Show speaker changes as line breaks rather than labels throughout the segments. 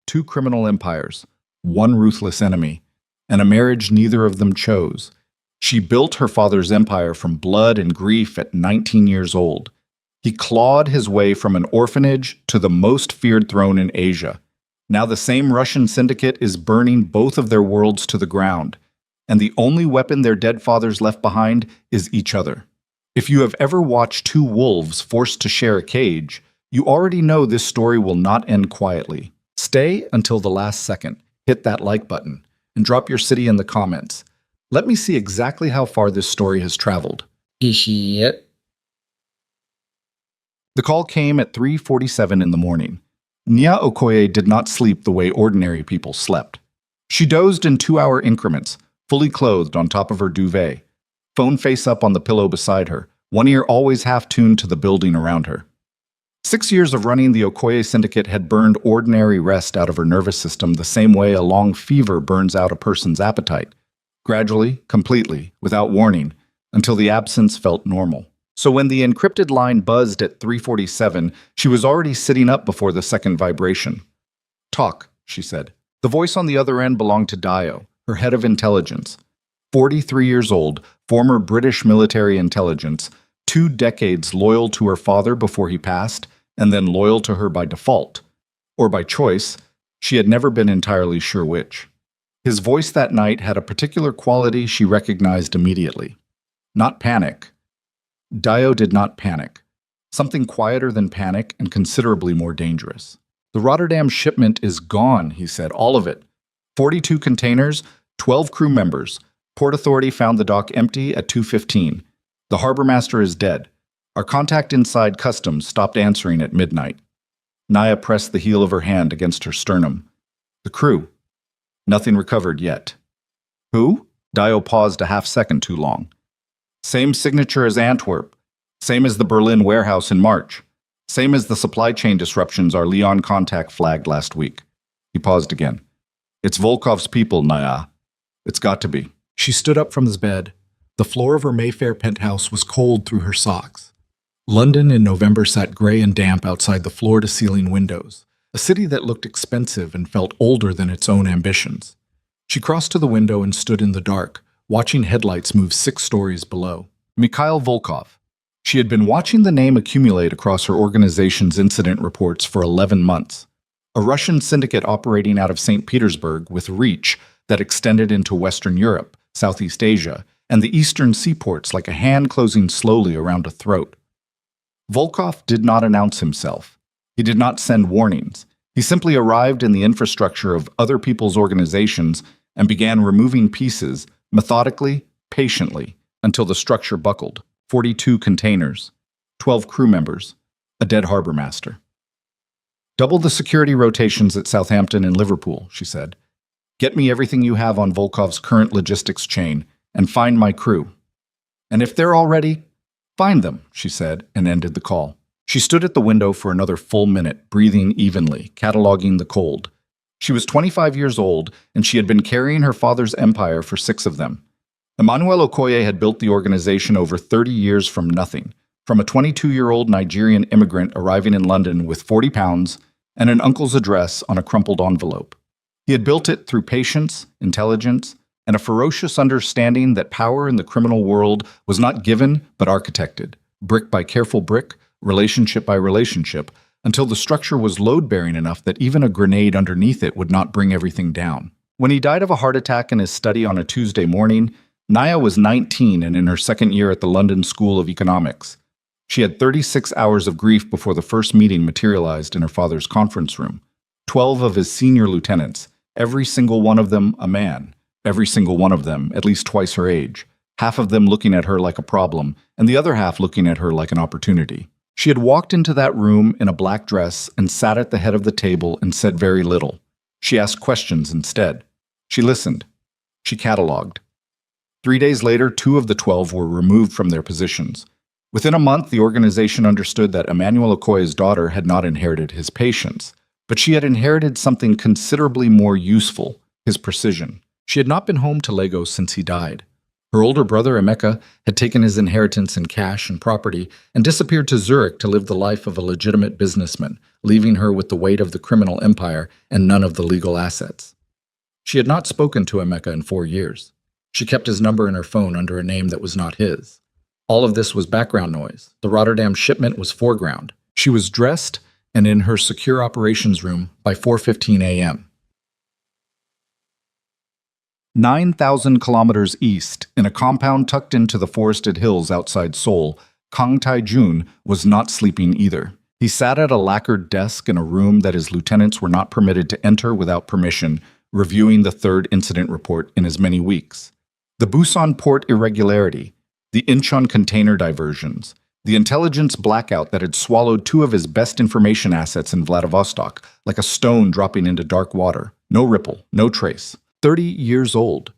two criminal empires, one ruthless enemy, and a marriage neither of them chose. She built her father's empire from blood and grief at 19 years old. He clawed his way from an orphanage to the most feared throne in Asia. Now the same Russian syndicate is burning both of their worlds to the ground, and the only weapon their dead fathers left behind is each other. If you have ever watched two wolves forced to share a cage, you already know this story will not end quietly. Stay until the last second, hit that like button, and drop your city in the comments. Let me see exactly how far this story has traveled.
谢谢。
The call came at 3:47 in the morning. Nya Okoye did not sleep the way ordinary people slept. She dozed in 2-hour increments, fully clothed on top of her duvet, phone face up on the pillow beside her, one ear always half-tuned to the building around her. 6 years of running the Okoye syndicate had burned ordinary rest out of her nervous system the same way a long fever burns out a person's appetite. Gradually, completely, without warning, until the absence felt normal. So when the encrypted line buzzed at 3:47, she was already sitting up before the second vibration. "Talk," she said. The voice on the other end belonged to Dio, her head of intelligence. 43 years old, former British military intelligence, 2 decades loyal to her father before he passed, and then loyal to her by default. Or by choice, she had never been entirely sure which. His voice that night had a particular quality she recognized immediately. Not panic. Dio did not panic. Something quieter than panic and considerably more dangerous. "The Rotterdam shipment is gone," he said, "all of it. 42 containers, 12 crew members. Port Authority found the dock empty at 2:15. The harbor master is dead. Our contact inside customs stopped answering at midnight." Naya pressed the heel of her hand against her sternum. "The crew. Nothing recovered yet." "Who?" Dio paused a half-second too long. "Same signature as Antwerp. Same as the Berlin warehouse in March. Same as the supply chain disruptions our Lyon contact flagged last week." He paused again. "It's Volkov's people, Naya. It's got to be." She stood up from his bed. The floor of her Mayfair penthouse was cold through her socks. London in November sat gray and damp outside the floor-to-ceiling windows, a city that looked expensive and felt older than its own ambitions. She crossed to the window and stood in the dark, watching headlights move 6 stories below. Mikhail Volkov. She had been watching the name accumulate across her organization's incident reports for 11 months. A Russian syndicate operating out of St. Petersburg with reach that extended into Western Europe, Southeast Asia, and the eastern seaports like a hand closing slowly around a throat. Volkov did not announce himself. He did not send warnings. He simply arrived in the infrastructure of other people's organizations and began removing pieces, methodically, patiently, until the structure buckled. 42 containers, 12 crew members, a dead harbor master. "Double the security rotations at Southampton and Liverpool," she said. "Get me everything you have on Volkov's current logistics chain, and find my crew. And if they're all ready, find them," she said, and ended the call. She stood at the window for another full minute, breathing evenly, cataloging the cold. She was 25 years old, and she had been carrying her father's empire for 6 of them. Emmanuel Okoye had built the organization over 30 years from nothing, from a 22-year-old Nigerian immigrant arriving in London with 40 pounds and an uncle's address on a crumpled envelope. He had built it through patience, intelligence, and a ferocious understanding that power in the criminal world was not given but architected, brick by careful brick, relationship by relationship, until the structure was load-bearing enough that even a grenade underneath it would not bring everything down. When he died of a heart attack in his study on a Tuesday morning, Naya was 19 and in her second year at the London School of Economics. She had 36 hours of grief before the first meeting materialized in her father's conference room. 12 of his senior lieutenants, every single one of them a man, every single one of them at least twice her age, half of them looking at her like a problem, and the other half looking at her like an opportunity. She had walked into that room in a black dress and sat at the head of the table and said very little. She asked questions instead. She listened. She cataloged. 3 days later, 2 of the 12 were removed from their positions. Within a month, the organization understood that Emmanuel Okoye's daughter had not inherited his patience, but she had inherited something considerably more useful, his precision. She had not been home to Lagos since he died. Her older brother, Emeka, had taken his inheritance in cash and property and disappeared to Zurich to live the life of a legitimate businessman, leaving her with the weight of the criminal empire and none of the legal assets. She had not spoken to Emeka in 4 years. She kept his number in her phone under a name that was not his. All of this was background noise. The Rotterdam shipment was foreground. She was dressed and in her secure operations room by 4:15 a.m. 9,000 kilometers east, in a compound tucked into the forested hills outside Seoul, Kang Tae-jun was not sleeping either. He sat at a lacquered desk in a room that his lieutenants were not permitted to enter without permission, reviewing the third incident report in as many weeks. The Busan port irregularity, the Incheon container diversions, the intelligence blackout that had swallowed 2 of his best information assets in Vladivostok, like a stone dropping into dark water. No ripple, no trace. 30 years old.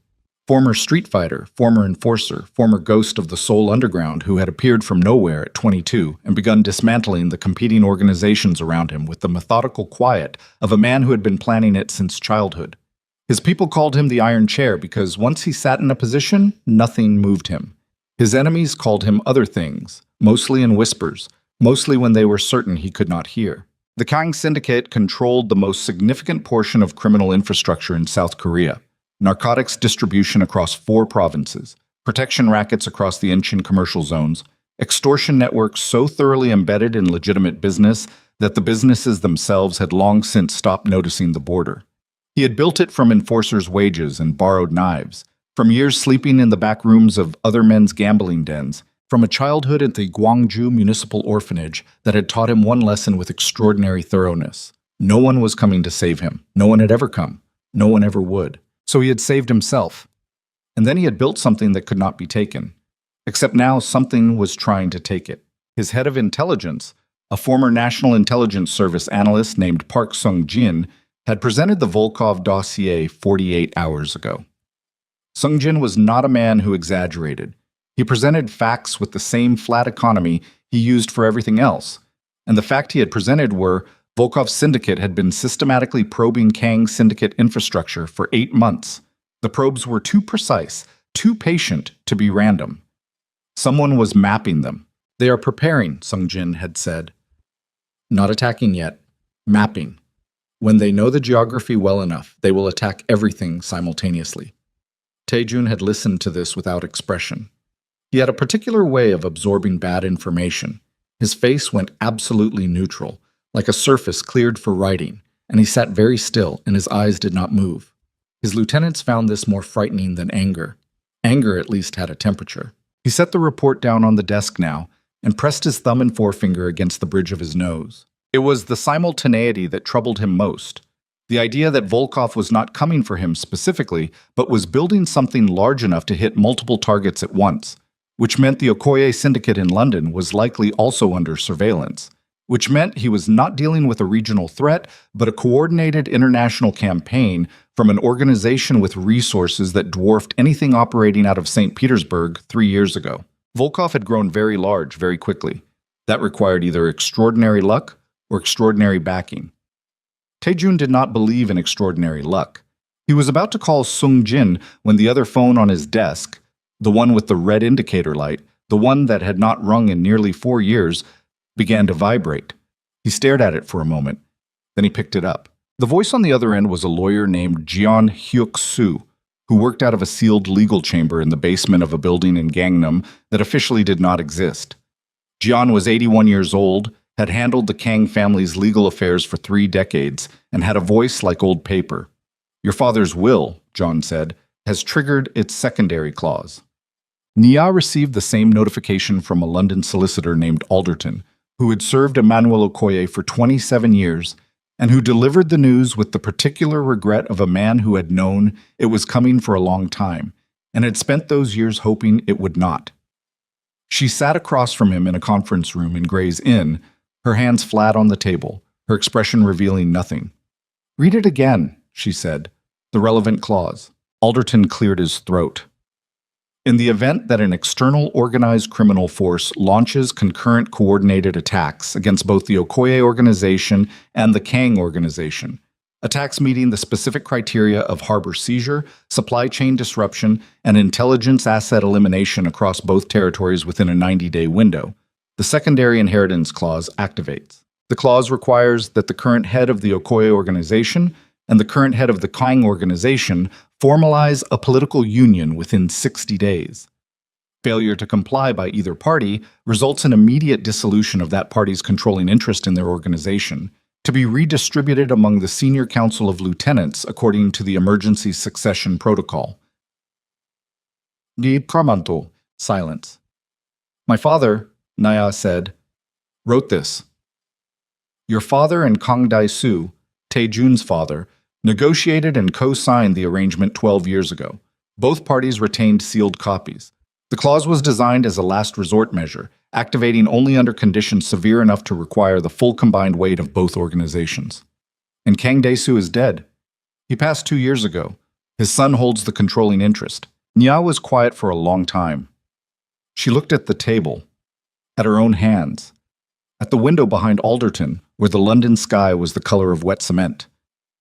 Former street fighter, former enforcer, former ghost of the Seoul Underground who had appeared from nowhere at 22 and begun dismantling the competing organizations around him with the methodical quiet of a man who had been planning it since childhood. His people called him the Iron Chair because once he sat in a position, nothing moved him. His enemies called him other things, mostly in whispers, mostly when they were certain he could not hear. The Kang Syndicate controlled the most significant portion of criminal infrastructure in South Korea, narcotics distribution across 4 provinces, protection rackets across the Incheon commercial zones, extortion networks so thoroughly embedded in legitimate business that the businesses themselves had long since stopped noticing the border. He had built it from enforcers' wages and borrowed knives, from years sleeping in the back rooms of other men's gambling dens, from a childhood at the Gwangju Municipal Orphanage that had taught him one lesson with extraordinary thoroughness. No one was coming to save him. No one had ever come. No one ever would. So he had saved himself. And then he had built something that could not be taken. Except now something was trying to take it. His head of intelligence, a former National Intelligence Service analyst named Park Sung-jin, had presented the Volkov dossier 48 hours ago. Sung-jin was not a man who exaggerated. He presented facts with the same flat economy he used for everything else, and the fact he had presented were Volkov's syndicate had been systematically probing Kang's syndicate infrastructure for 8 months. The probes were too precise, too patient to be random. Someone was mapping them. They are preparing, Sung-jin had said. Not attacking yet. Mapping. When they know the geography well enough, they will attack everything simultaneously. Tae-jun had listened to this without expression. He had a particular way of absorbing bad information. His face went absolutely neutral, like a surface cleared for writing, and he sat very still, and his eyes did not move. His lieutenants found this more frightening than anger. Anger at least had a temperature. He set the report down on the desk now, and pressed his thumb and forefinger against the bridge of his nose. It was the simultaneity that troubled him most. The idea that Volkov was not coming for him specifically, but was building something large enough to hit multiple targets at once, which meant the Okoye syndicate in London was likely also under surveillance, which meant he was not dealing with a regional threat, but a coordinated international campaign from an organization with resources that dwarfed anything operating out of St. Petersburg 3 years ago. Volkov had grown very large very quickly. That required either extraordinary luck or extraordinary backing. Tae-jun did not believe in extraordinary luck. He was about to call Sung-jin when the other phone on his desk, the one with the red indicator light, the one that had not rung in nearly 4 years, began to vibrate. He stared at it for a moment. Then he picked it up. The voice on the other end was a lawyer named Jeon Hyuk-soo, who worked out of a sealed legal chamber in the basement of a building in Gangnam that officially did not exist. Jeon was 81 years old, had handled the Kang family's legal affairs for 3 decades, and had a voice like old paper. "Your father's will," John said, "has triggered its secondary clause." Nia received the same notification from a London solicitor named Alderton, who had served Emmanuel Okoye for 27 years, and who delivered the news with the particular regret of a man who had known it was coming for a long time, and had spent those years hoping it would not. She sat across from him in a conference room in Gray's Inn, her hands flat on the table, her expression revealing nothing. "Read it again," she said, "the relevant clause." Alderton cleared his throat. In the event that an external organized criminal force launches concurrent coordinated attacks against both the Okoye organization and the Kang organization, attacks meeting the specific criteria of harbor seizure, supply chain disruption, and intelligence asset elimination across both territories within a 90-day window. The secondary inheritance clause activates. The clause requires that the current head of the Okoye organization and the current head of the Kang organization formalize a political union within 60 days. Failure to comply by either party results in immediate dissolution of that party's controlling interest in their organization, to be redistributed among the Senior Council of Lieutenants according to the Emergency Succession Protocol. Ni Pramanto, silence. My father, Naya said, wrote this. Your father and Kang Dai-su, Tae-jun's father, negotiated and co-signed the arrangement 12 years ago. Both parties retained sealed copies. The clause was designed as a last resort measure, activating only under conditions severe enough to require the full combined weight of both organizations. And Kang Dae-su is dead. He passed 2 years ago. His son holds the controlling interest. Nya was quiet for a long time. She looked at the table, at her own hands, at the window behind Alderton, where the London sky was the color of wet cement.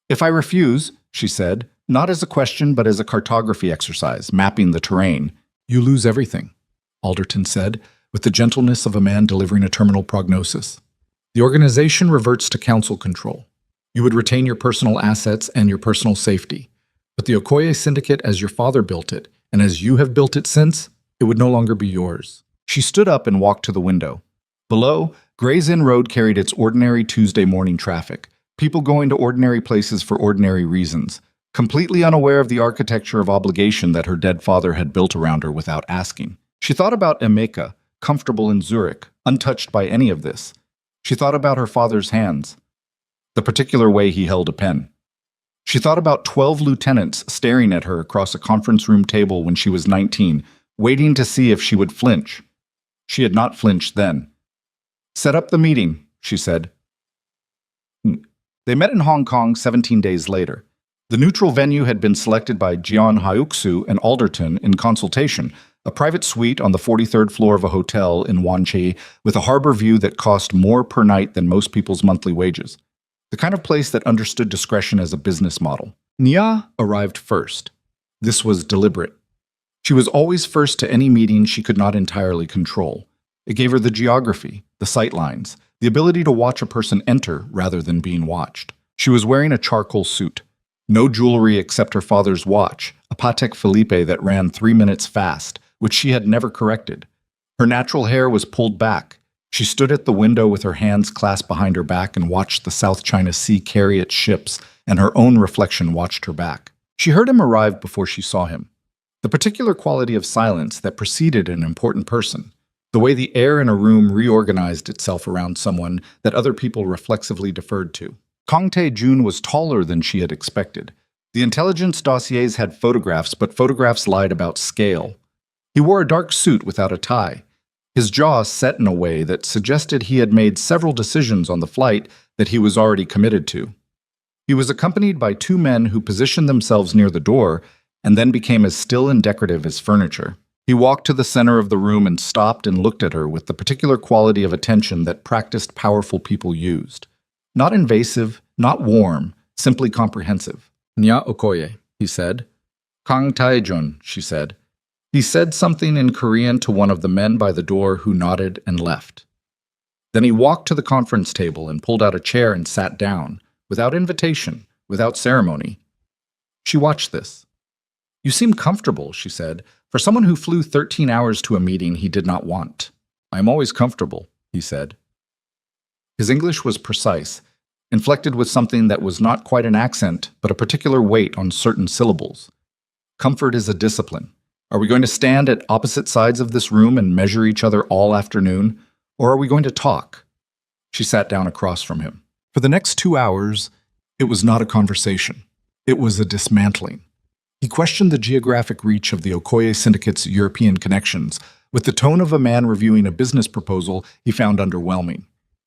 If I refuse, she said, not as a question but as a cartography exercise, mapping the terrain, you lose everything, Alderton said, with the gentleness of a man delivering a terminal prognosis. The organization reverts to council control. You would retain your personal assets and your personal safety. But the Okoye Syndicate, as your father built it, and as you have built it since, it would no longer be yours. She stood up and walked to the window. Below, Gray's Inn Road carried its ordinary Tuesday morning traffic, people going to ordinary places for ordinary reasons, completely unaware of the architecture of obligation that her dead father had built around her without asking. She thought about Emeka, comfortable in Zurich, untouched by any of this. She thought about her father's hands, the particular way he held a pen. She thought about 12 lieutenants staring at her across a conference room table when she was 19, waiting to see if she would flinch. She had not flinched then. Set up the meeting, she said. They met in Hong Kong 17 days later. The neutral venue had been selected by Jeon Hyuk-soo and Alderton in consultation, a private suite on the 43rd floor of a hotel in Wanchai with a harbor view that cost more per night than most people's monthly wages. The kind of place that understood discretion as a business model. Nya arrived first. This was deliberate. She was always first to any meeting she could not entirely control. It gave her the geography, the sightlines, the ability to watch a person enter rather than being watched. She was wearing a charcoal suit. No jewelry except her father's watch, a Patek Philippe that ran 3 minutes fast, which she had never corrected. Her natural hair was pulled back. She stood at the window with her hands clasped behind her back and watched the South China Sea carry its ships, and her own reflection watched her back. She heard him arrive before she saw him. The particular quality of silence that preceded an important person, the way the air in a room reorganized itself around someone that other people reflexively deferred to. Kang Tae-jun was taller than she had expected. The intelligence dossiers had photographs, but photographs lied about scale. He wore a dark suit without a tie. His jaw set in a way that suggested he had made several decisions on the flight that he was already committed to. He was accompanied by 2 men who positioned themselves near the door and then became as still and decorative as furniture. He walked to the center of the room and stopped and looked at her with the particular quality of attention that practiced powerful people used. Not invasive, not warm, simply comprehensive. Nya Okoye, he said. Kang Tae-jun, she said. He said something in Korean to one of the men by the door who nodded and left. Then he walked to the conference table and pulled out a chair and sat down, without invitation, without ceremony. She watched this. You seem comfortable, she said, for someone who flew 13 hours to a meeting he did not want. I am always comfortable, he said. His English was precise, inflected with something that was not quite an accent, but a particular weight on certain syllables. Comfort is a discipline. Are we going to stand at opposite sides of this room and measure each other all afternoon, or are we going to talk? She sat down across from him. For the next 2 hours, it was not a conversation. It was a dismantling. He questioned the geographic reach of the Okoye Syndicate's European connections with the tone of a man reviewing a business proposal he found underwhelming.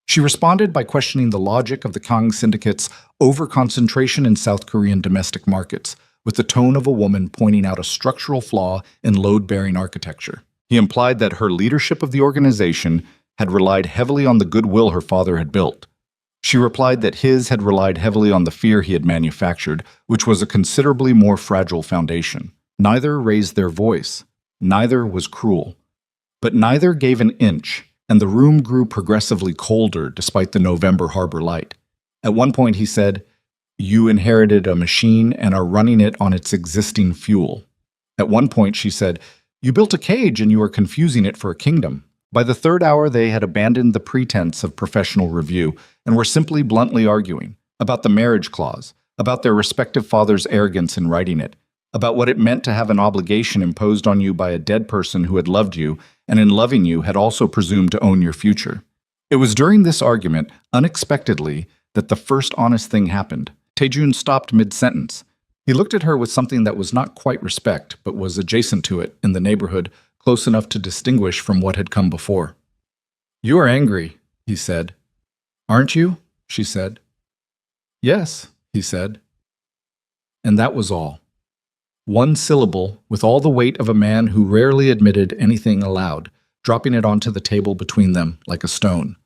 She responded by questioning the logic of the Kang Syndicate's over-concentration in South Korean domestic markets, with the tone of a woman pointing out a structural flaw in load-bearing architecture. He implied that her leadership of the organization had relied heavily on the goodwill her father had built. She replied that his had relied heavily on the fear he had manufactured, which was a considerably more fragile foundation. Neither raised their voice. Neither was cruel. But neither gave an inch, and the room grew progressively colder despite the November harbor light. At one point he said, "You inherited a machine and are running it on its existing fuel." At one point she said, "You built a cage and you are confusing it for a kingdom." By the third hour they had abandoned the pretense of professional review and were simply bluntly arguing about the marriage clause, about their respective fathers' arrogance in writing it, about what it meant to have an obligation imposed on you by a dead person who had loved you and in loving you had also presumed to own your future. It was during this argument, unexpectedly, that the first honest thing happened. Taejun stopped mid-sentence. He looked at her with something that was not quite respect, but was adjacent to it in the neighborhood, close enough to distinguish from what had come before. "You are angry," he said. "Aren't you?" she said. "Yes," he said. And that was all. One syllable, with all the weight of a man who rarely admitted anything aloud, dropping it onto the table between them like a stone.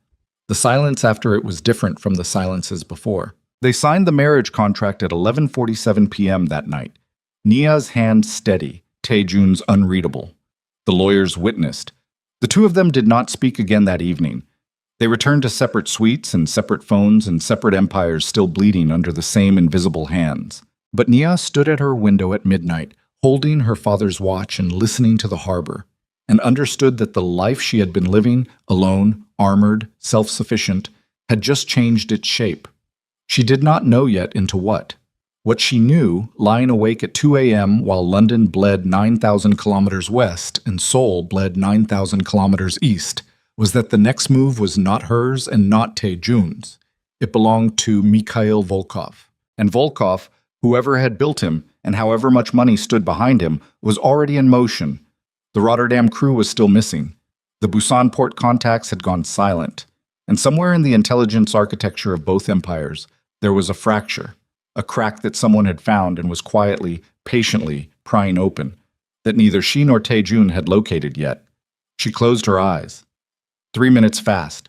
The silence after it was different from the silences before. They signed the marriage contract at 11:47 p.m. that night. Nia's hand steady, Taejun's unreadable. The lawyers witnessed. The two of them did not speak again that evening. They returned to separate suites and separate phones and separate empires still bleeding under the same invisible hands. But Nia stood at her window at midnight, holding her father's watch and listening to the harbor, and understood that the life she had been living, alone, armored, self-sufficient, had just changed its shape. She did not know yet into what. What she knew, lying awake at 2 a.m. while London bled 9,000 kilometers west and Seoul bled 9,000 kilometers east, was that the next move was not hers and not Taejun's. It belonged to Mikhail Volkov. And Volkov, whoever had built him, and however much money stood behind him, was already in motion. The Rotterdam crew was still missing. The Busan port contacts had gone silent. And somewhere in the intelligence architecture of both empires, there was a fracture. A crack that someone had found and was quietly, patiently prying open, that neither she nor Taejun had located yet. She closed her eyes. 3 minutes fast.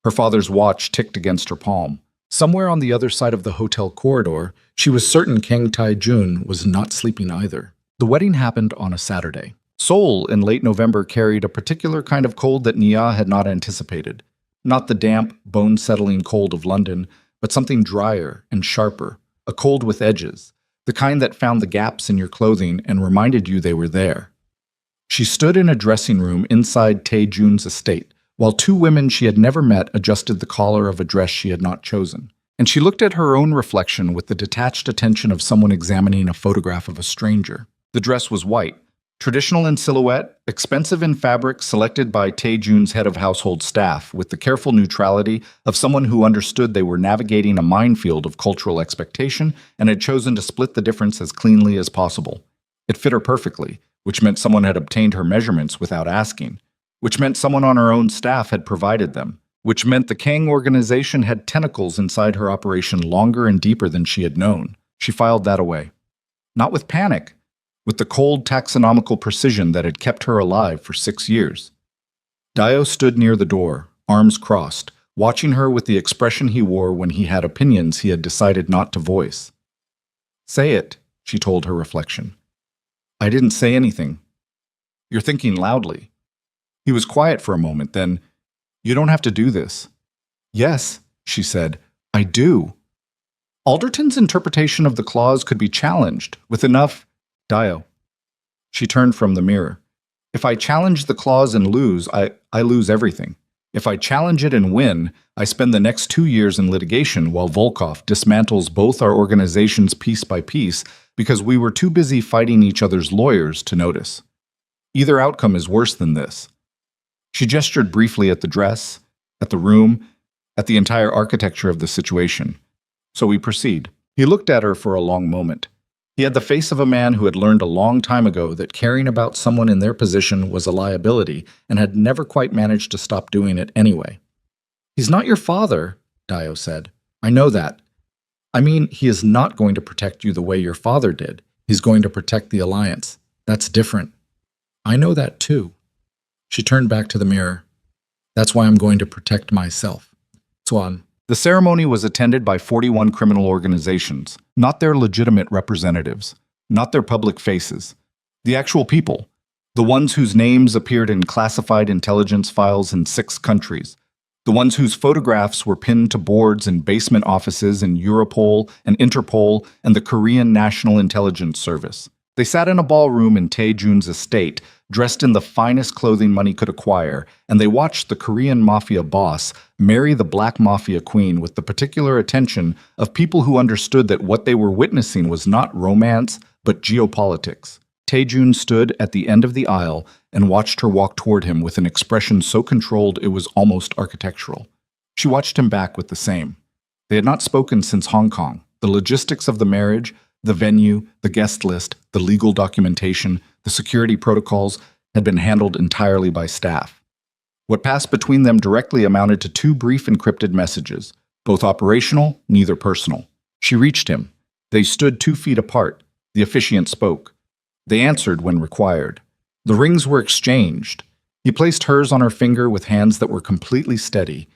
Her father's watch ticked against her palm. Somewhere on the other side of the hotel corridor, she was certain Kang Taejun was not sleeping either. The wedding happened on a Saturday. Seoul in late November carried a particular kind of cold that Nia had not anticipated. Not the damp, bone-settling cold of London, but something drier and sharper. A cold with edges, the kind that found the gaps in your clothing and reminded you they were there. She stood in a dressing room inside Taejun's estate, while two women she had never met adjusted the collar of a dress she had not chosen. And she looked at her own reflection with the detached attention of someone examining a photograph of a stranger. The dress was white, traditional in silhouette, expensive in fabric selected by Taejun's head of household staff with the careful neutrality of someone who understood they were navigating a minefield of cultural expectation and had chosen to split the difference as cleanly as possible. It fit her perfectly, which meant someone had obtained her measurements without asking, which meant someone on her own staff had provided them, which meant the Kang organization had tentacles inside her operation longer and deeper than she had known. She filed that away. Not with panic, with the cold taxonomical precision that had kept her alive for 6 years. Dio stood near the door, arms crossed, watching her with the expression he wore when he had opinions he had decided not to voice. "Say it," she told her reflection. "I didn't say anything." "You're thinking loudly." He was quiet for a moment, then, "You don't have to do this." "Yes," she said, "I do." Alderton's interpretation of the clause could be challenged with enough Dio. She turned from the mirror. "If I challenge the clause and lose, I lose everything. If I challenge it and win, I spend the next 2 years in litigation while Volkov dismantles both our organizations piece by piece because we were too busy fighting each other's lawyers to notice. Either outcome is worse than this." She gestured briefly at the dress, at the room, at the entire architecture of the situation. "So we proceed." He looked at her for a long moment. He had the face of a man who had learned a long time ago that caring about someone in their position was a liability and had never quite managed to stop doing it anyway. "He's not your father," Dio said. "I know that. I mean, he is not going to protect you the way your father did. He's going to protect the alliance. That's different." "I know that too." She turned back to the mirror. "That's why I'm going to protect myself." Swan. The ceremony was attended by 41 criminal organizations, not their legitimate representatives, not their public faces, the actual people, the ones whose names appeared in classified intelligence files in 6 countries, the ones whose photographs were pinned to boards in basement offices in Europol and Interpol and the Korean National Intelligence Service. They sat in a ballroom in Tae-jun's estate, dressed in the finest clothing money could acquire, and they watched the Korean Mafia boss marry the Black Mafia queen with the particular attention of people who understood that what they were witnessing was not romance, but geopolitics. Tae-jun stood at the end of the aisle and watched her walk toward him with an expression so controlled it was almost architectural. She watched him back with the same. They had not spoken since Hong Kong. The logistics of the marriage, the venue, the guest list, the legal documentation, the security protocols had been handled entirely by staff. What passed between them directly amounted to 2 brief encrypted messages, both operational, neither personal. She reached him. They stood 2 feet apart. The officiant spoke. They answered when required. The rings were exchanged. He placed hers on her finger with hands that were completely steady,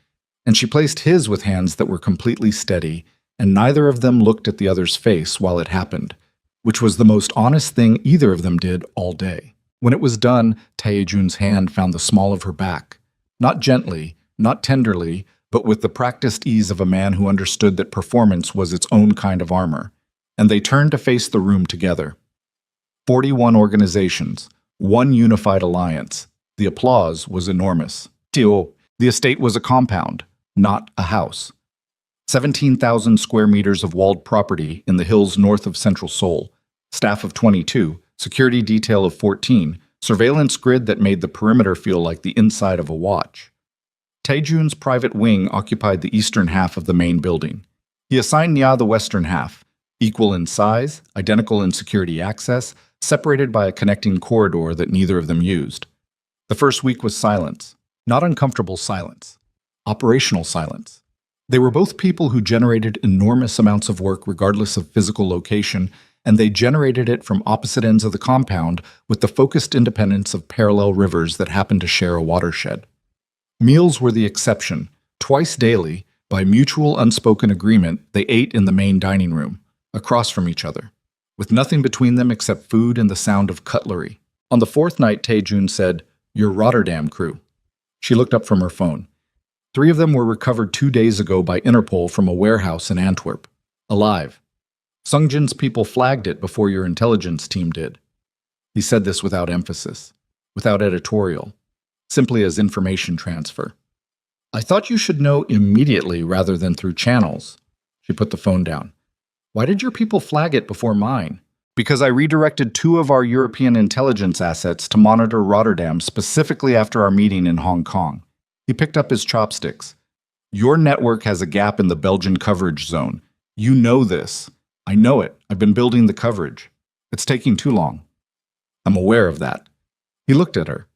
and she placed his with hands that were completely steady, and neither of them looked at the other's face while it happened, which was the most honest thing either of them did all day. When it was done, Tae-jun's hand found the small of her back. Not gently, not tenderly, but with the practiced ease of a man who understood that performance was its own kind of armor. And they turned to face the room together. 41 organizations, 1 unified alliance. The applause was enormous. The estate was a compound, not a house. 17,000 square meters of walled property in the hills north of central Seoul, staff of 22, security detail of 14, surveillance grid that made the perimeter feel like the inside of a watch. Tae-jun's private wing occupied the eastern half of the main building. He assigned Nya the western half, equal in size, identical in security access, separated by a connecting corridor that neither of them used. The first week was silence, not uncomfortable silence, operational silence. They were both people who generated enormous amounts of work regardless of physical location, and they generated it from opposite ends of the compound with the focused independence of parallel rivers that happened to share a watershed. Meals were the exception. Twice daily, by mutual unspoken agreement, they ate in the main dining room, across from each other, with nothing between them except food and the sound of cutlery. On the 4th night, Tae-jun said, "Your Rotterdam crew." She looked up from her phone. 3 of them were recovered 2 days ago by Interpol from a warehouse in Antwerp, alive. Sungjin's people flagged it before your intelligence team did. He said this without emphasis, without editorial, simply as information transfer. I thought you should know immediately rather than through channels. She put the phone down. Why did your people flag it before mine? Because I redirected 2 of our European intelligence assets to monitor Rotterdam specifically after our meeting in Hong Kong. He picked up his chopsticks. Your network has a gap in the Belgian coverage zone. You know this. I know it. I've been building the coverage. It's taking too long. I'm aware of that. He looked at her.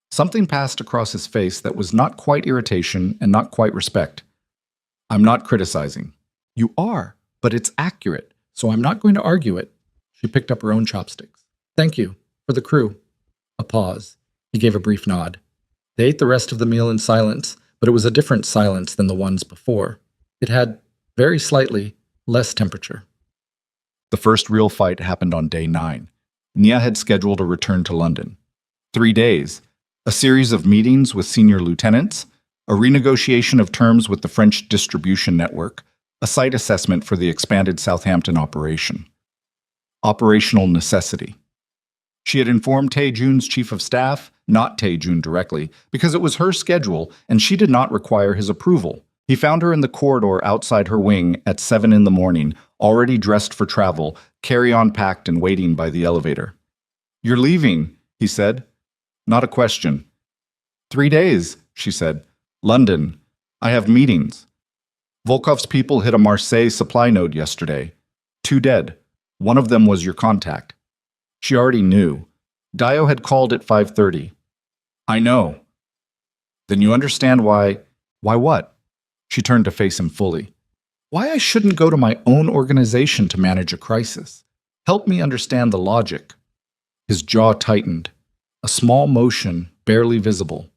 Something passed across his face that was not quite irritation and not quite respect. I'm not criticizing. You are, but it's accurate, so I'm not going to argue it. She picked up her own chopsticks. Thank you. For the crew. A pause. He gave a brief nod. They ate the rest of the meal in silence, but it was a different silence than the ones before. It had, very slightly, less temperature. The first real fight happened on day 9. Nya had scheduled a return to London. 3 days, a series of meetings with senior lieutenants, a renegotiation of terms with the French distribution network, a site assessment for the expanded Southampton operation. Operational necessity. She had informed Tae-jun's chief of staff, not Tae-jun directly, because it was her schedule and she did not require his approval. He found her in the corridor outside her wing at 7 in the morning, already dressed for travel, carry-on packed and waiting by the elevator. You're leaving, he said. Not a question. 3 days, she said. London. I have meetings. Volkov's people hit a Marseille supply node yesterday. 2 dead. One of them was your contact. She already knew. Dio had called at 5:30. I know. Then you understand why... Why what? She turned to face him fully. Why I shouldn't go to my own organization to manage a crisis. Help me understand the logic. His jaw tightened. A small motion, barely visible.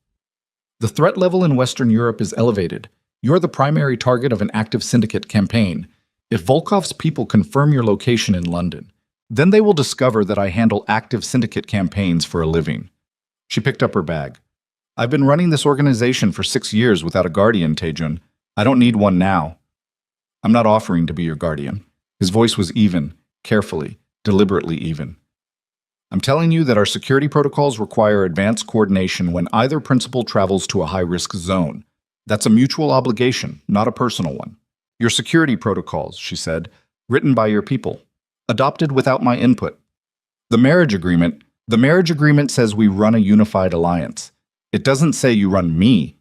The threat level in Western Europe is elevated. You're the primary target of an active syndicate campaign. If Volkov's people confirm your location in London, then they will discover that I handle active syndicate campaigns for a living. She picked up her bag. I've been running this organization for 6 years without a guardian, Taejun. I don't need one now. I'm not offering to be your guardian. His voice was even, carefully, deliberately even. I'm telling you that our security protocols require advanced coordination when either principal travels to a high-risk zone. That's a mutual obligation, not a personal one. Your security protocols, she said, written by your people, adopted without my input. The marriage agreement says we run a unified alliance. It doesn't say you run me.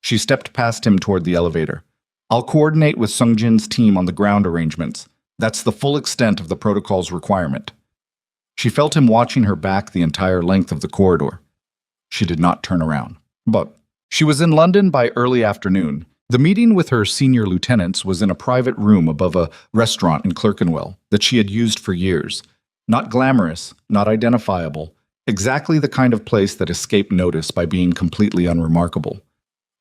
She stepped past him toward the elevator. I'll coordinate with Sungjin's team on the ground arrangements. That's the full extent of the protocol's requirement. She felt him watching her back the entire length of the corridor. She did not turn around. But she was in London by early afternoon. The meeting with her senior lieutenants was in a private room above a restaurant in Clerkenwell that she had used for years. Not glamorous, not identifiable, exactly the kind of place that escaped notice by being completely unremarkable.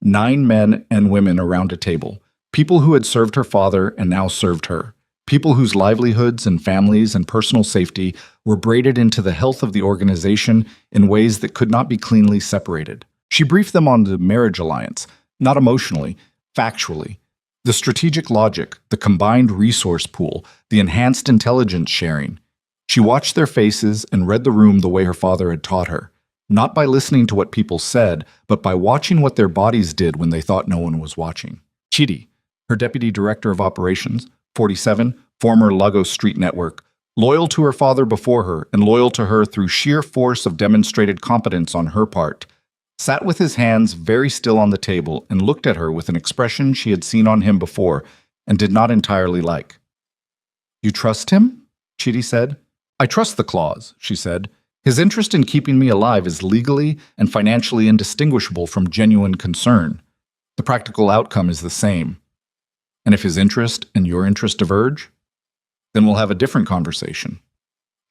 9 men and women around a table, people who had served her father and now served her, people whose livelihoods and families and personal safety were braided into the health of the organization in ways that could not be cleanly separated. She briefed them on the marriage alliance, not emotionally, factually. The strategic logic, the combined resource pool, the enhanced intelligence sharing. She watched their faces and read the room the way her father had taught her, not by listening to what people said, but by watching what their bodies did when they thought no one was watching. Chidi, her deputy director of operations, 47, former Lagos Street Network, loyal to her father before her and loyal to her through sheer force of demonstrated competence on her part, sat with his hands very still on the table and looked at her with an expression she had seen on him before and did not entirely like. You trust him? Chidi said. I trust the clause, she said. His interest in keeping me alive is legally and financially indistinguishable from genuine concern. The practical outcome is the same. And if his interest and your interest diverge, then we'll have a different conversation.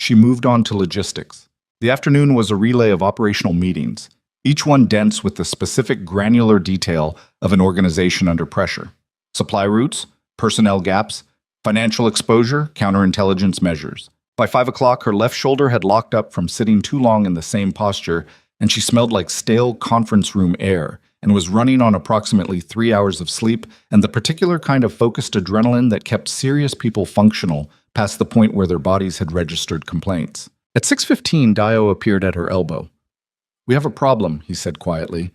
She moved on to logistics. The afternoon was a relay of operational meetings, each one dense with the specific granular detail of an organization under pressure. Supply routes, personnel gaps, financial exposure, counterintelligence measures. By 5 o'clock, her left shoulder had locked up from sitting too long in the same posture, and she smelled like stale conference room air and was running on approximately 3 hours of sleep and the particular kind of focused adrenaline that kept serious people functional past the point where their bodies had registered complaints. At 6:15, Dio appeared at her elbow. We have a problem, he said quietly.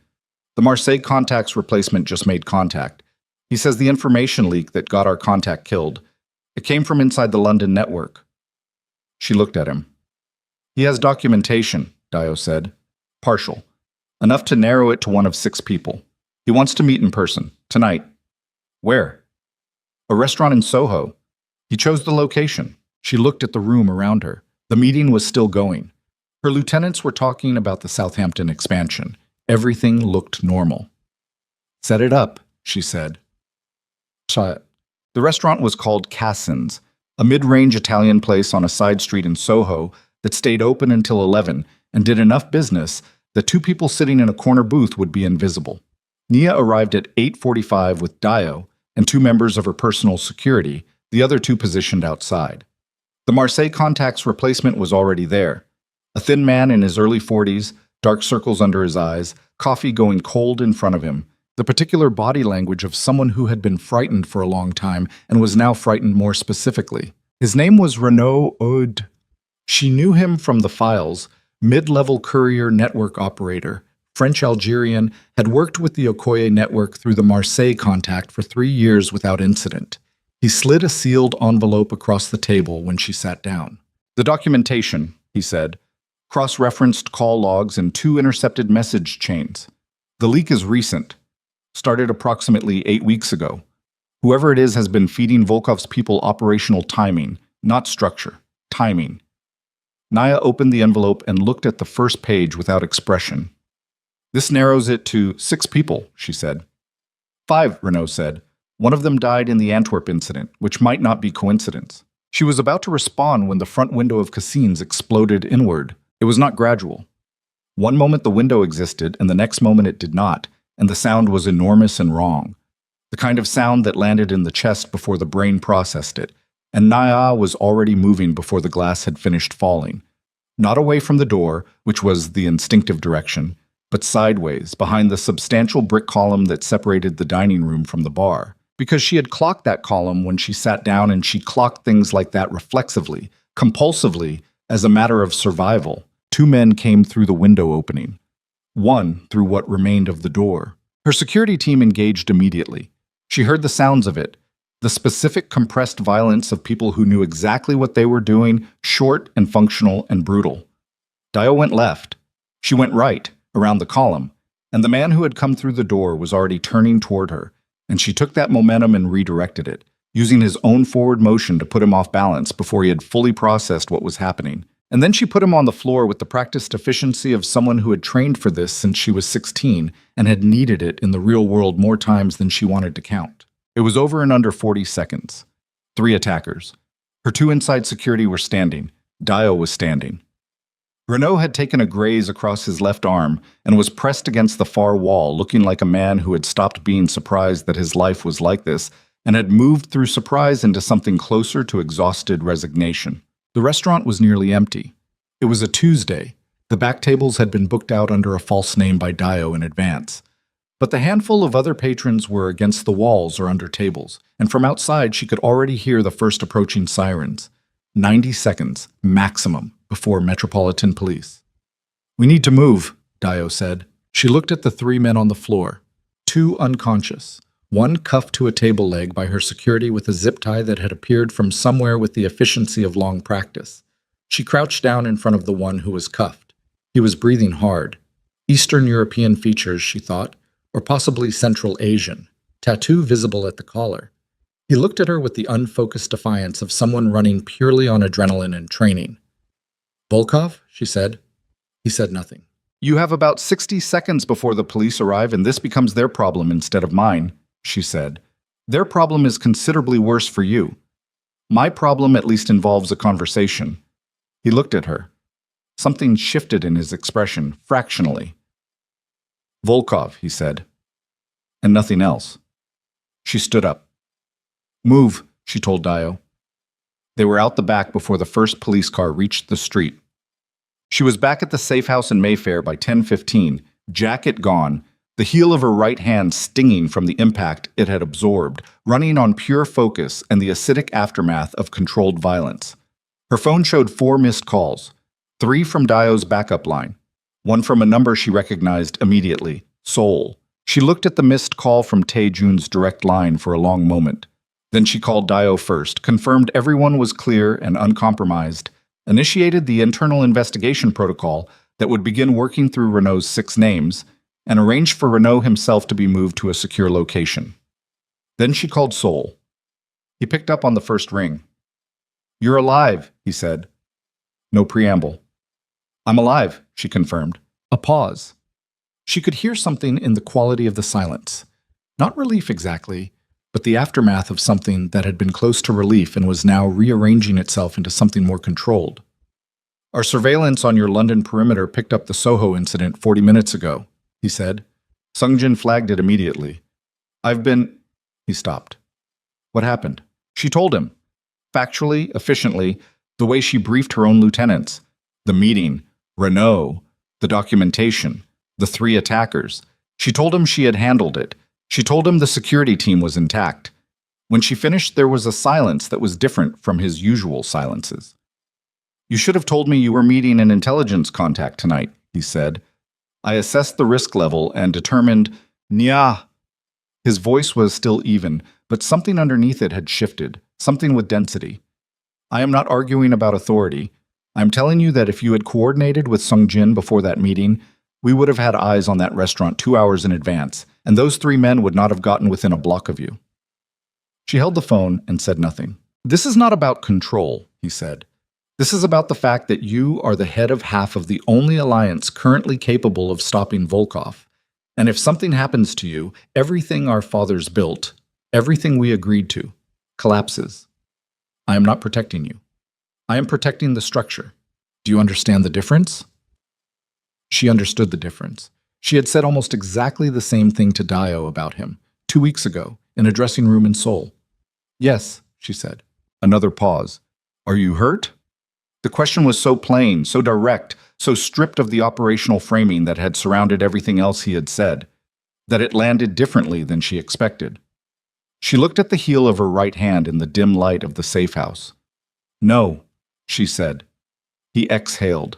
The Marseille contact's replacement just made contact. He says the information leak that got our contact killed. It came from inside the London network. She looked at him. He has documentation, Dio said. Partial. Enough to narrow it to one of 6 people. He wants to meet in person, tonight. Where? A restaurant in Soho. He chose the location. She looked at the room around her. The meeting was still going. Her lieutenants were talking about the Southampton expansion. Everything looked normal. Set it up, she said. The restaurant was called Cassin's, a mid-range Italian place on a side street in Soho that stayed open until 11 and did enough business that 2 people sitting in a corner booth would be invisible. Nia arrived at 8:45 with Dio and 2 members of her personal security, the other 2 positioned outside. The Marseille contact's replacement was already there. A thin man in his early 40s, dark circles under his eyes, coffee going cold in front of him, the particular body language of someone who had been frightened for a long time and was now frightened more specifically. His name was Renaud Aude. She knew him from the files, mid-level courier network operator, French-Algerian, had worked with the Okoye network through the Marseille contact for 3 years without incident. He slid a sealed envelope across the table when she sat down. The documentation, he said, cross-referenced call logs and 2 intercepted message chains. The leak is recent. Started approximately 8 weeks ago. Whoever it is has been feeding Volkov's people operational timing, not structure, timing. Naya opened the envelope and looked at the first page without expression. This narrows it to 6 people, she said. 5, Renaud said. One of them died in the Antwerp incident, which might not be coincidence. She was about to respond when the front window of Cassin's exploded inward. It was not gradual. One moment the window existed, and the next moment it did not, and the sound was enormous and wrong. the kind of sound that landed in the chest before the brain processed it, and Naya was already moving before the glass had finished falling. Not away from the door, which was the instinctive direction, but sideways, behind the substantial brick column that separated the dining room from the bar. Because she had clocked that column when she sat down, and she clocked things like that reflexively, compulsively, as a matter of survival. Two men came through the window opening. One through what remained of the door. Her security team engaged immediately. She heard the sounds of it, the specific compressed violence of people who knew exactly what they were doing, short and functional and brutal. Dio went left. She went right, around the column, and the man who had come through the door was already turning toward her, and she took that momentum and redirected it, using his own forward motion to put him off balance before he had fully processed what was happening. And then she put him on the floor with the practiced efficiency of someone who had trained for this since she was 16 and had needed it in the real world more times than she wanted to count. It was over in under 40 seconds. 3 attackers. Her 2 inside security were standing. Dio was standing. Renault had taken a graze across his left arm and was pressed against the far wall, looking like a man who had stopped being surprised that his life was like this and had moved through surprise into something closer to exhausted resignation. The restaurant was nearly empty. It was a Tuesday. The back tables had been booked out under a false name by Dio in advance. But the handful of other patrons were against the walls or under tables, and from outside she could already hear the first approaching sirens. 90 seconds, maximum, before Metropolitan Police. "We need to move," Dio said. She looked at the 3 men on the floor. 2 unconscious. 1 cuffed to a table leg by her security with a zip tie that had appeared from somewhere with the efficiency of long practice. She crouched down in front of the one who was cuffed. He was breathing hard. Eastern European features, she thought, or possibly Central Asian. Tattoo visible at the collar. He looked at her with the unfocused defiance of someone running purely on adrenaline and training. "Volkov?" she said. He said nothing. "You have about 60 seconds before the police arrive, and this becomes their problem instead of mine," she said. "Their problem is considerably worse for you. My problem at least involves a conversation." He looked at her. Something shifted in his expression, fractionally. "Volkov," he said. And nothing else. She stood up. "Move," she told Dio. They were out the back before the first police car reached the street. She was back at the safe house in Mayfair by 10:15, jacket gone, the heel of her right hand stinging from the impact it had absorbed, running on pure focus and the acidic aftermath of controlled violence. Her phone showed 4 missed calls, 3 from Dio's backup line, 1 from a number she recognized immediately, Seoul. She looked at the missed call from Tae-jun's direct line for a long moment. Then she called Dio first, confirmed everyone was clear and uncompromised, initiated the internal investigation protocol that would begin working through Renault's 6 names, and arranged for Renault himself to be moved to a secure location. Then she called Seoul. He picked up on the first ring. "You're alive," he said. No preamble. "I'm alive," she confirmed. A pause. She could hear something in the quality of the silence. Not relief exactly, but the aftermath of something that had been close to relief and was now rearranging itself into something more controlled. "Our surveillance on your London perimeter picked up the Soho incident 40 minutes ago," he said. Sung-jin flagged it immediately. "I've been—" He stopped. What happened? She told him. Factually, efficiently, the way she briefed her own lieutenants. The meeting, Renault, the documentation, the 3 attackers. She told him she had handled it. She told him the security team was intact. When she finished, there was a silence that was different from his usual silences. "You should have told me you were meeting an intelligence contact tonight," he said. "I assessed the risk level and determined, Nya." His voice was still even, but something underneath it had shifted, something with density. "I am not arguing about authority. I'm telling you that if you had coordinated with Sung-jin before that meeting, we would have had eyes on that restaurant 2 hours in advance, and those 3 men would not have gotten within a block of you." She held the phone and said nothing. "This is not about control," he said. "This is about the fact that you are the head of half of the only alliance currently capable of stopping Volkov. And if something happens to you, everything our fathers built, everything we agreed to, collapses. I am not protecting you. I am protecting the structure. Do you understand the difference?" She understood the difference. She had said almost exactly the same thing to Dio about him, 2 weeks ago, in a dressing room in Seoul. Yes, she said. Another pause. Are you hurt? The question was so plain, so direct, so stripped of the operational framing that had surrounded everything else he had said, that it landed differently than she expected. She looked at the heel of her right hand in the dim light of the safe house. No, she said. He exhaled.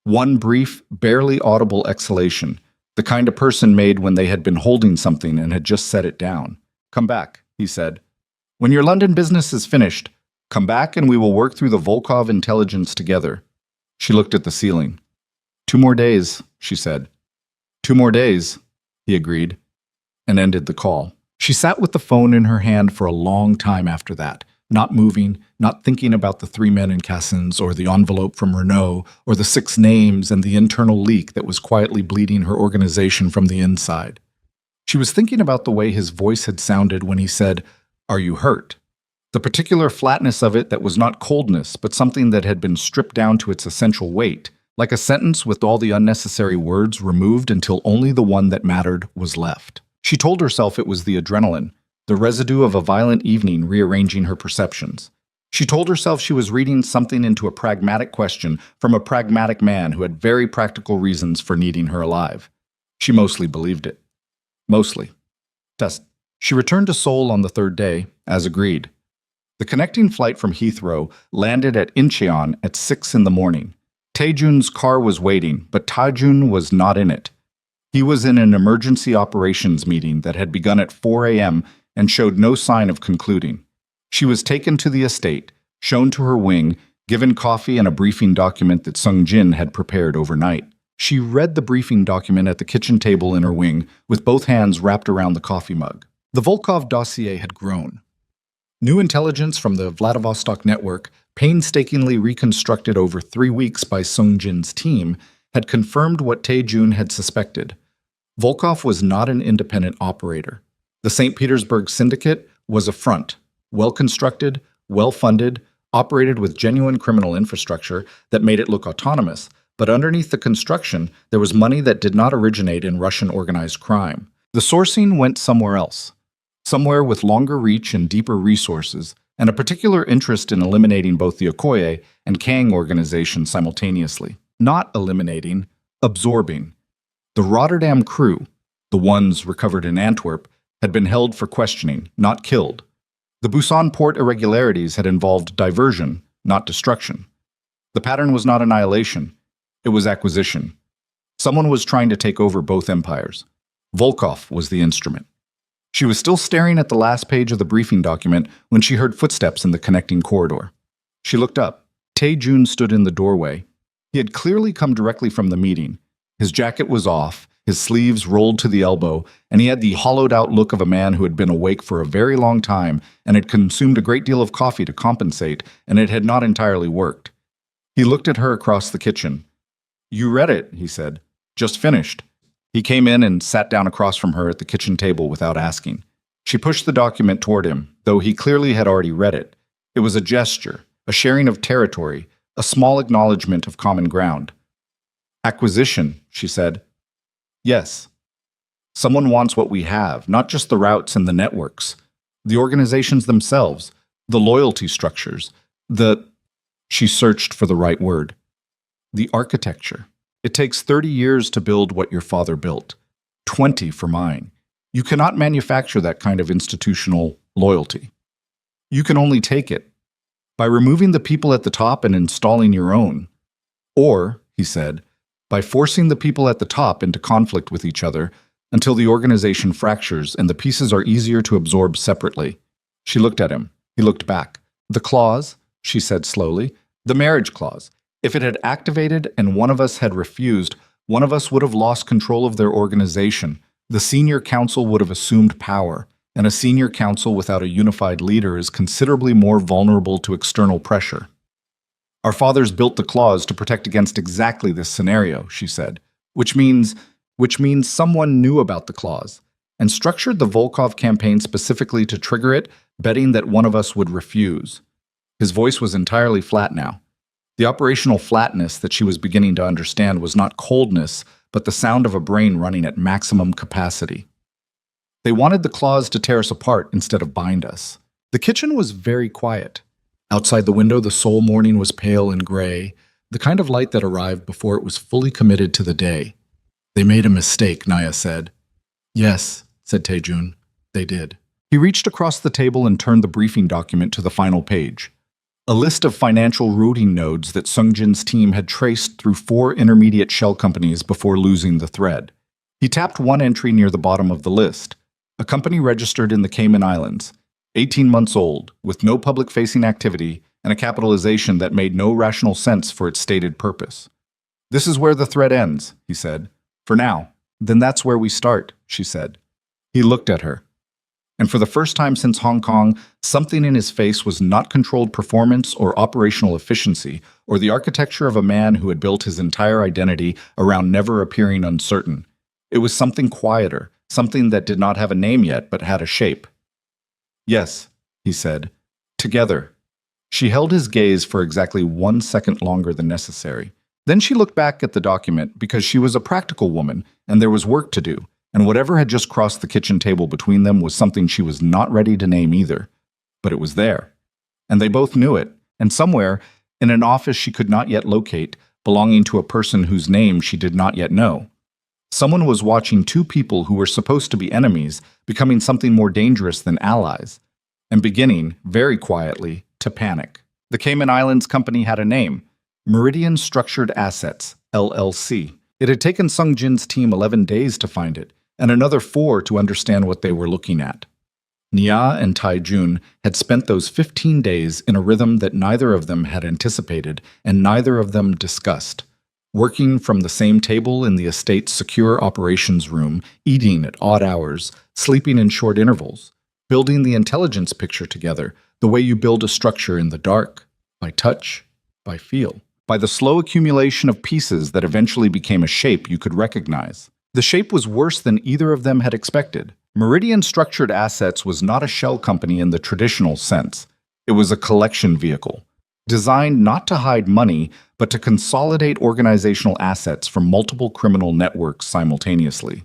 One brief, barely audible exhalation, the kind a person made when they had been holding something and had just set it down. Come back, he said. When your London business is finished, come back and we will work through the Volkov intelligence together. She looked at the ceiling. 2 more days, she said. 2 more days, he agreed, and ended the call. She sat with the phone in her hand for a long time after that, not moving, not thinking about the 3 men in Cassins or the envelope from Renault or the 6 names and the internal leak that was quietly bleeding her organization from the inside. She was thinking about the way his voice had sounded when he said, "Are you hurt?" The particular flatness of it that was not coldness, but something that had been stripped down to its essential weight, like a sentence with all the unnecessary words removed until only the one that mattered was left. She told herself it was the adrenaline, the residue of a violent evening rearranging her perceptions. She told herself she was reading something into a pragmatic question from a pragmatic man who had very practical reasons for needing her alive. She mostly believed it. Mostly. Test. She returned to Seoul on the 3rd day, as agreed. The connecting flight from Heathrow landed at Incheon at 6 in the morning. Taejun's car was waiting, but Taejun was not in it. He was in an emergency operations meeting that had begun at 4 a.m. and showed no sign of concluding. She was taken to the estate, shown to her wing, given coffee and a briefing document that Sung Jin had prepared overnight. She read the briefing document at the kitchen table in her wing, with both hands wrapped around the coffee mug. The Volkov dossier had grown. New intelligence from the Vladivostok network, painstakingly reconstructed over 3 weeks by Sung Jin's team, had confirmed what Taejun had suspected. Volkov was not an independent operator. The St. Petersburg Syndicate was a front, well-constructed, well-funded, operated with genuine criminal infrastructure that made it look autonomous, but underneath the construction, there was money that did not originate in Russian organized crime. The sourcing went somewhere else, somewhere with longer reach and deeper resources, and a particular interest in eliminating both the Okoye and Kang organizations simultaneously. Not eliminating, absorbing. The Rotterdam crew, the ones recovered in Antwerp, had been held for questioning, not killed. The Busan port irregularities had involved diversion, not destruction. The pattern was not annihilation, it was acquisition. Someone was trying to take over both empires. Volkov was the instrument. She was still staring at the last page of the briefing document when she heard footsteps in the connecting corridor. She looked up. Taejun stood in the doorway. He had clearly come directly from the meeting. His jacket was off, his sleeves rolled to the elbow, and he had the hollowed-out look of a man who had been awake for a very long time and had consumed a great deal of coffee to compensate, and it had not entirely worked. He looked at her across the kitchen. "You read it," he said. "Just finished." He came in and sat down across from her at the kitchen table without asking. She pushed the document toward him, though he clearly had already read it. It was a gesture, a sharing of territory, a small acknowledgement of common ground. "Acquisition," she said. "Yes. Someone wants what we have, not just the routes and the networks. The organizations themselves, the loyalty structures, She searched for the right word. The architecture. It takes 30 years to build what your father built. 20 for mine. You cannot manufacture that kind of institutional loyalty. You can only take it by removing the people at the top and installing your own. Or, he said, by forcing the people at the top into conflict with each other until the organization fractures and the pieces are easier to absorb separately. She looked at him. He looked back. The clause, she said slowly, the marriage clause. If it had activated and one of us had refused, one of us would have lost control of their organization. The senior council would have assumed power, and a senior council without a unified leader is considerably more vulnerable to external pressure. Our fathers built the clause to protect against exactly this scenario, she said, which means someone knew about the clause and structured the Volkov campaign specifically to trigger it, betting that one of us would refuse. His voice was entirely flat now. The operational flatness that she was beginning to understand was not coldness, but the sound of a brain running at maximum capacity. They wanted the claws to tear us apart instead of bind us. The kitchen was very quiet. Outside the window, the Seoul morning was pale and gray, the kind of light that arrived before it was fully committed to the day. They made a mistake, Naya said. Yes, said Taejun. They did. He reached across the table and turned the briefing document to the final page. A list of financial routing nodes that Sungjin's team had traced through 4 intermediate shell companies before losing the thread. He tapped one entry near the bottom of the list. A company registered in the Cayman Islands, 18 months old, with no public-facing activity and a capitalization that made no rational sense for its stated purpose. This is where the thread ends, he said. For now. Then that's where we start, she said. He looked at her. And for the first time since Hong Kong, something in his face was not controlled performance or operational efficiency, or the architecture of a man who had built his entire identity around never appearing uncertain. It was something quieter, something that did not have a name yet but had a shape. Yes, he said. Together. She held his gaze for exactly 1 second longer than necessary. Then she looked back at the document because she was a practical woman and there was work to do. And whatever had just crossed the kitchen table between them was something she was not ready to name either. But it was there. And they both knew it, and somewhere, in an office she could not yet locate, belonging to a person whose name she did not yet know. Someone was watching 2 people who were supposed to be enemies becoming something more dangerous than allies, and beginning, very quietly, to panic. The Cayman Islands company had a name, Meridian Structured Assets, LLC. It had taken Sungjin's team 11 days to find it, and another 4 to understand what they were looking at. Nia and Taejun had spent those 15 days in a rhythm that neither of them had anticipated and neither of them discussed, working from the same table in the estate's secure operations room, eating at odd hours, sleeping in short intervals, building the intelligence picture together the way you build a structure in the dark, by touch, by feel, by the slow accumulation of pieces that eventually became a shape you could recognize. The shape was worse than either of them had expected. Meridian Structured Assets was not a shell company in the traditional sense. It was a collection vehicle, designed not to hide money, but to consolidate organizational assets from multiple criminal networks simultaneously.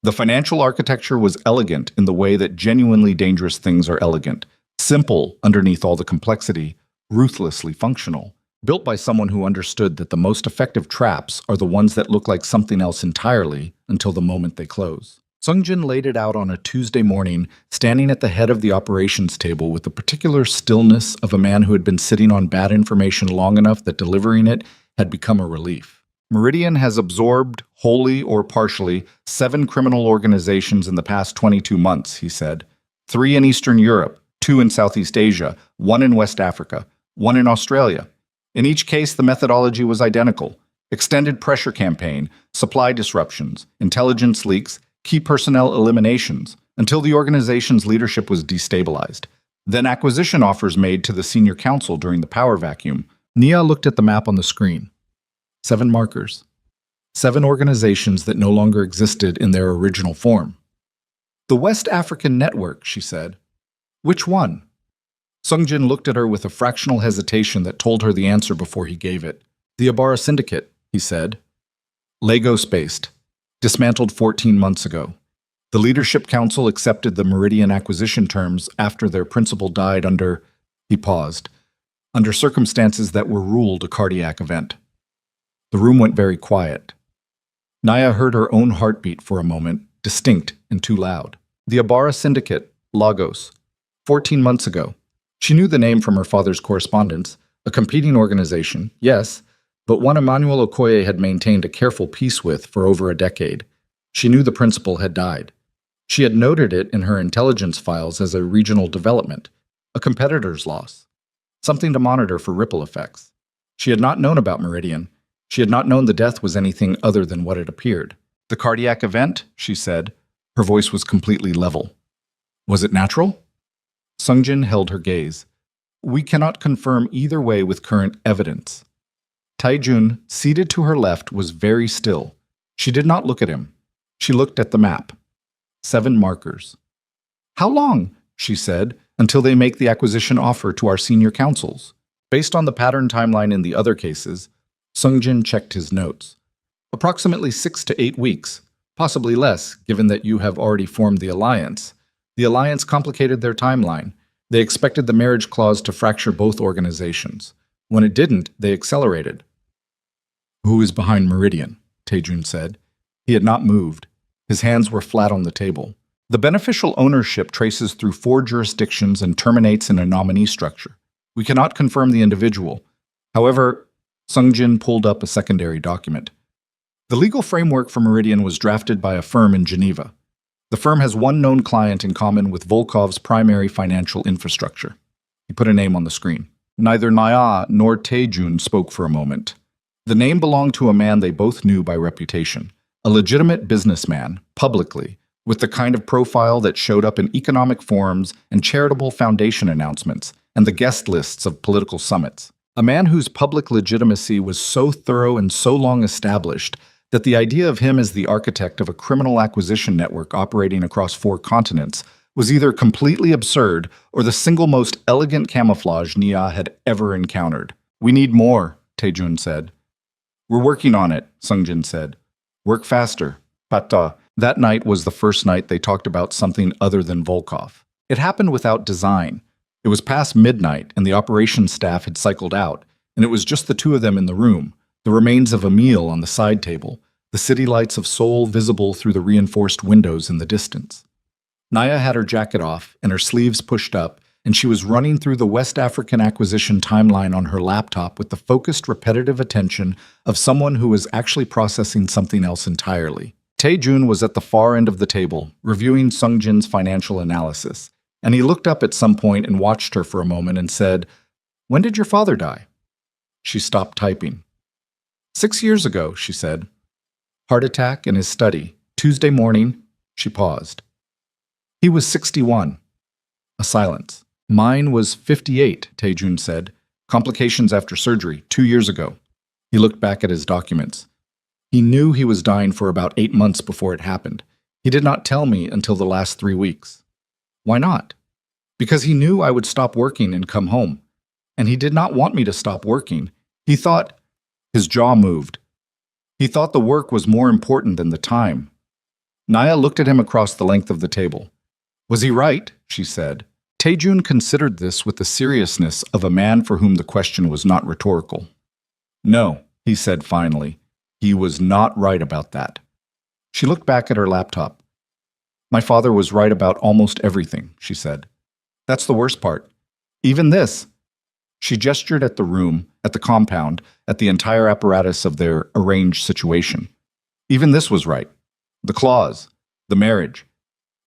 The financial architecture was elegant in the way that genuinely dangerous things are elegant, simple underneath all the complexity, ruthlessly functional. Built by someone who understood that the most effective traps are the ones that look like something else entirely until the moment they close. Sungjin laid it out on a Tuesday morning, standing at the head of the operations table with the particular stillness of a man who had been sitting on bad information long enough that delivering it had become a relief. Meridian has absorbed, wholly or partially, 7 criminal organizations in the past 22 months, he said. 3 in Eastern Europe, 2 in Southeast Asia, 1 in West Africa, 1 in Australia. In each case, the methodology was identical. Extended pressure campaign, supply disruptions, intelligence leaks, key personnel eliminations, until the organization's leadership was destabilized. Then acquisition offers made to the senior council during the power vacuum. Nia looked at the map on the screen. 7 markers. 7 organizations that no longer existed in their original form. The West African Network, she said. Which one? Sungjin looked at her with a fractional hesitation that told her the answer before he gave it. The Ibarra Syndicate, he said. Lagos-based. Dismantled 14 months ago. The Leadership Council accepted the Meridian acquisition terms after their principal died under, he paused, under circumstances that were ruled a cardiac event. The room went very quiet. Naya heard her own heartbeat for a moment, distinct and too loud. The Ibarra Syndicate, Lagos. 14 months ago. She knew the name from her father's correspondence, a competing organization, yes, but one Emmanuel Okoye had maintained a careful peace with for over a decade. She knew the principal had died. She had noted it in her intelligence files as a regional development, a competitor's loss, something to monitor for ripple effects. She had not known about Meridian. She had not known the death was anything other than what it appeared. The cardiac event, she said. Her voice was completely level. Was it natural? Sungjin held her gaze. We cannot confirm either way with current evidence. Taejun, seated to her left, was very still. She did not look at him. She looked at the map. 7 markers. How long, she said, until they make the acquisition offer to our senior councils? Based on the pattern timeline in the other cases, Sungjin checked his notes. Approximately 6 to 8 weeks. Possibly less, given that you have already formed the alliance. The alliance complicated their timeline. They expected the marriage clause to fracture both organizations. When it didn't, they accelerated. Who is behind Meridian? Taejun said. He had not moved. His hands were flat on the table. The beneficial ownership traces through 4 jurisdictions and terminates in a nominee structure. We cannot confirm the individual. However, Sungjin pulled up a secondary document. The legal framework for Meridian was drafted by a firm in Geneva. The firm has one known client in common with Volkov's primary financial infrastructure. He put a name on the screen. Neither Naya nor Taejun spoke for a moment. The name belonged to a man they both knew by reputation, a legitimate businessman, publicly, with the kind of profile that showed up in economic forums and charitable foundation announcements and the guest lists of political summits. A man whose public legitimacy was so thorough and so long established that the idea of him as the architect of a criminal acquisition network operating across 4 continents was either completely absurd or the single most elegant camouflage Nia had ever encountered. "We need more," Taejun said. "We're working on it," Sungjin said. "Work faster." Pata. That night was the first night they talked about something other than Volkov. It happened without design. It was past midnight, and the operations staff had cycled out, and it was just the 2 of them in the room, the remains of a meal on the side table, the city lights of Seoul visible through the reinforced windows in the distance. Naya had her jacket off and her sleeves pushed up, and she was running through the West African acquisition timeline on her laptop with the focused, repetitive attention of someone who was actually processing something else entirely. Taejun was at the far end of the table, reviewing Sungjin's financial analysis, and he looked up at some point and watched her for a moment and said, "When did your father die?" She stopped typing. 6 years ago, she said. Heart attack in his study. Tuesday morning, she paused. He was 61. A silence. Mine was 58, Taejun said. Complications after surgery, 2 years ago. He looked back at his documents. He knew he was dying for about 8 months before it happened. He did not tell me until the last 3 weeks. Why not? Because he knew I would stop working and come home. And he did not want me to stop working. He thought... His jaw moved. He thought the work was more important than the time. Naya looked at him across the length of the table. Was he right? She said. Taejun considered this with the seriousness of a man for whom the question was not rhetorical. No, he said finally. He was not right about that. She looked back at her laptop. My father was right about almost everything, she said. That's the worst part. Even this. She gestured at the room, at the compound, at the entire apparatus of their arranged situation. Even this was right. The clause, the marriage.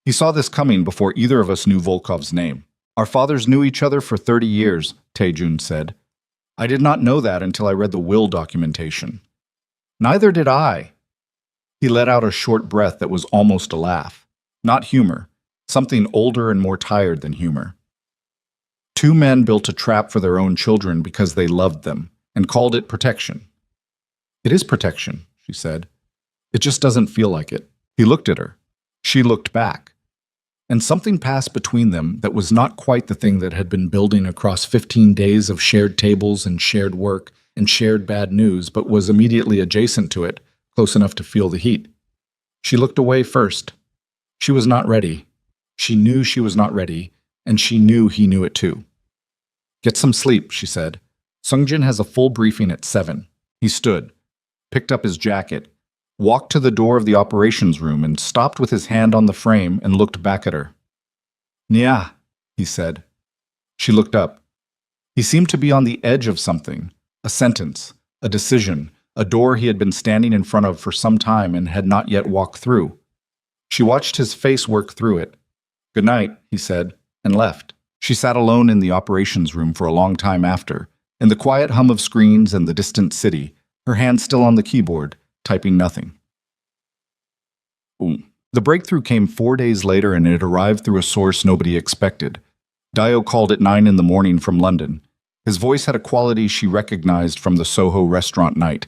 He saw this coming before either of us knew Volkov's name. Our fathers knew each other for 30 years, Taejun said. I did not know that until I read the will documentation. Neither did I. He let out a short breath that was almost a laugh. Not humor, something older and more tired than humor. 2 men built a trap for their own children because they loved them, and called it protection. It is protection, she said. It just doesn't feel like it. He looked at her. She looked back. And something passed between them that was not quite the thing that had been building across 15 days of shared tables and shared work and shared bad news, but was immediately adjacent to it, close enough to feel the heat. She looked away first. She was not ready. She knew she was not ready, and she knew he knew it too. Get some sleep, she said. Sungjin has a full briefing at 7. He stood, picked up his jacket, walked to the door of the operations room and stopped with his hand on the frame and looked back at her. Nia, he said. She looked up. He seemed to be on the edge of something, a sentence, a decision, a door he had been standing in front of for some time and had not yet walked through. She watched his face work through it. Good night, he said, and left. She sat alone in the operations room for a long time after, in the quiet hum of screens and the distant city, her hand still on the keyboard, typing nothing. Boom. The breakthrough came 4 days later and it arrived through a source nobody expected. Dio called at 9 in the morning from London. His voice had a quality she recognized from the Soho restaurant night.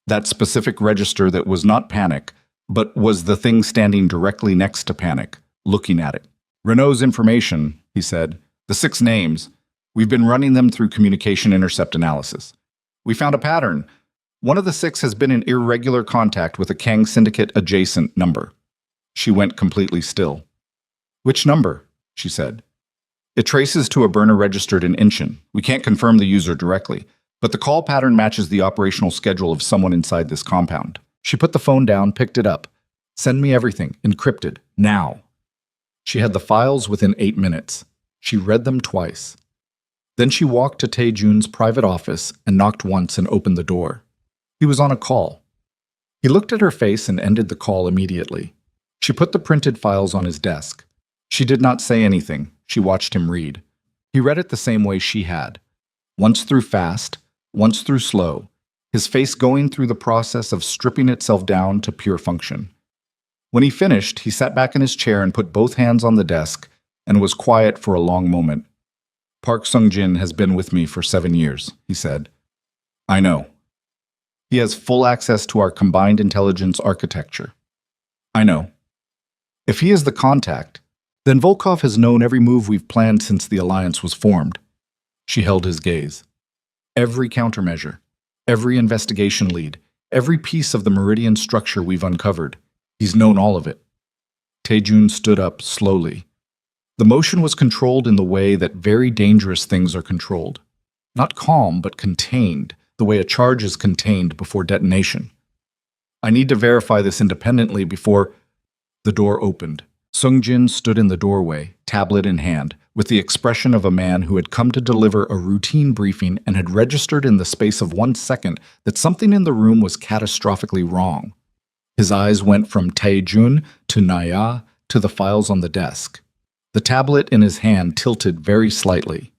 That specific register that was not panic, but was the thing standing directly next to panic, looking at it. Renault's information, he said. The 6 names. We've been running them through communication intercept analysis. We found a pattern. One of the 6 has been in irregular contact with a Kang Syndicate adjacent number. She went completely still. Which number? She said. It traces to a burner registered in Inchin. We can't confirm the user directly, but the call pattern matches the operational schedule of someone inside this compound. She put the phone down, picked it up. Send me everything, encrypted, now. She had the files within 8 minutes. She read them twice. Then she walked to Tae-jun's private office and knocked once and opened the door. He was on a call. He looked at her face and ended the call immediately. She put the printed files on his desk. She did not say anything. She watched him read. He read it the same way she had. Once through fast, once through slow, his face going through the process of stripping itself down to pure function. When he finished, he sat back in his chair and put both hands on the desk and was quiet for a long moment. Park Sung-jin has been with me for 7 years, he said. I know. He has full access to our combined intelligence architecture. I know. If he is the contact, then Volkov has known every move we've planned since the alliance was formed. She held his gaze. Every countermeasure, every investigation lead, every piece of the Meridian structure we've uncovered. He's known all of it. Tae-jun stood up slowly. The motion was controlled in the way that very dangerous things are controlled. Not calm, but contained, the way a charge is contained before detonation. I need to verify this independently before... The door opened. Sung-jin stood in the doorway, tablet in hand, with the expression of a man who had come to deliver a routine briefing and had registered in the space of 1 second that something in the room was catastrophically wrong. His eyes went from Tae-jun to Naya to the files on the desk. The tablet in his hand tilted very slightly.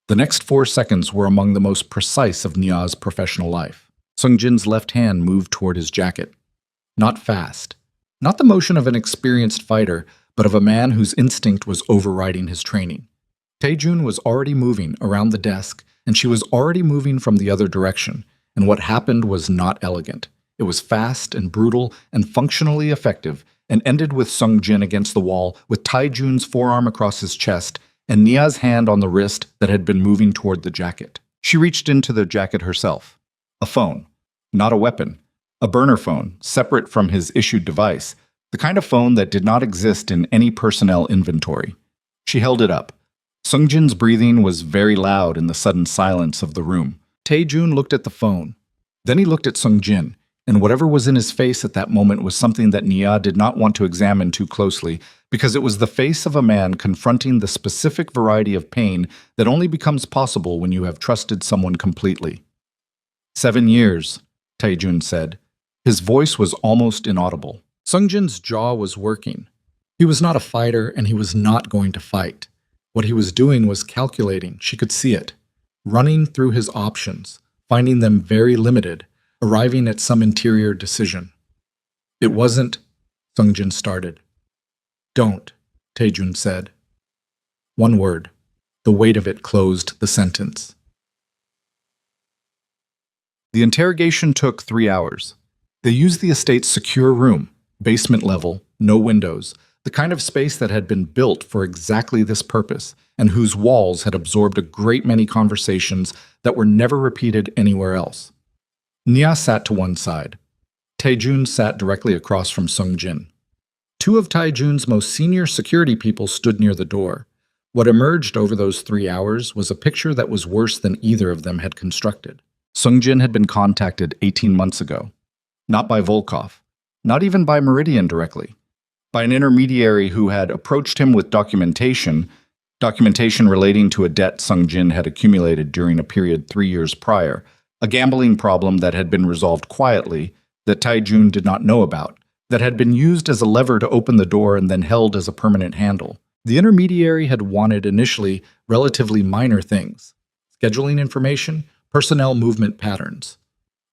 The next 4 seconds were among the most precise of Nia's professional life. Sung-jin's left hand moved toward his jacket. Not fast. Not the motion of an experienced fighter, but of a man whose instinct was overriding his training. Tae-jun was already moving around the desk, and she was already moving from the other direction, and what happened was not elegant. It was fast and brutal and functionally effective, and ended with Sung-jin against the wall, with Tae-jun's forearm across his chest, and Nia's hand on the wrist that had been moving toward the jacket. She reached into the jacket herself. A phone. Not a weapon. A burner phone, separate from his issued device, the kind of phone that did not exist in any personnel inventory. She held it up. Sung-jin's breathing was very loud in the sudden silence of the room. Tae-jun looked at the phone. Then he looked at Sung-jin, and whatever was in his face at that moment was something that Nia did not want to examine too closely, because it was the face of a man confronting the specific variety of pain that only becomes possible when you have trusted someone completely. 7 years, Tae-jun said. His voice was almost inaudible. Sung-jin's jaw was working. He was not a fighter, and he was not going to fight. What he was doing was calculating. She could see it. Running through his options, finding them very limited, arriving at some interior decision. It wasn't, Sung-jin started. Don't, Tae-jun said. One word. The weight of it closed the sentence. The interrogation took 3 hours. They used the estate's secure room, basement level, no windows, the kind of space that had been built for exactly this purpose, and whose walls had absorbed a great many conversations that were never repeated anywhere else. Nia sat to one side. Tae-jun sat directly across from Sung-jin. 2 of Tae-jun's most senior security people stood near the door. What emerged over those 3 hours was a picture that was worse than either of them had constructed. Sung-jin had been contacted 18 months ago. Not by Volkov, not even by Meridian directly. By an intermediary who had approached him with documentation relating to a debt Sung-jin had accumulated during a period 3 years prior, a gambling problem that had been resolved quietly, that Tae-jun did not know about, that had been used as a lever to open the door and then held as a permanent handle. The intermediary had wanted initially relatively minor things: scheduling information, personnel movement patterns.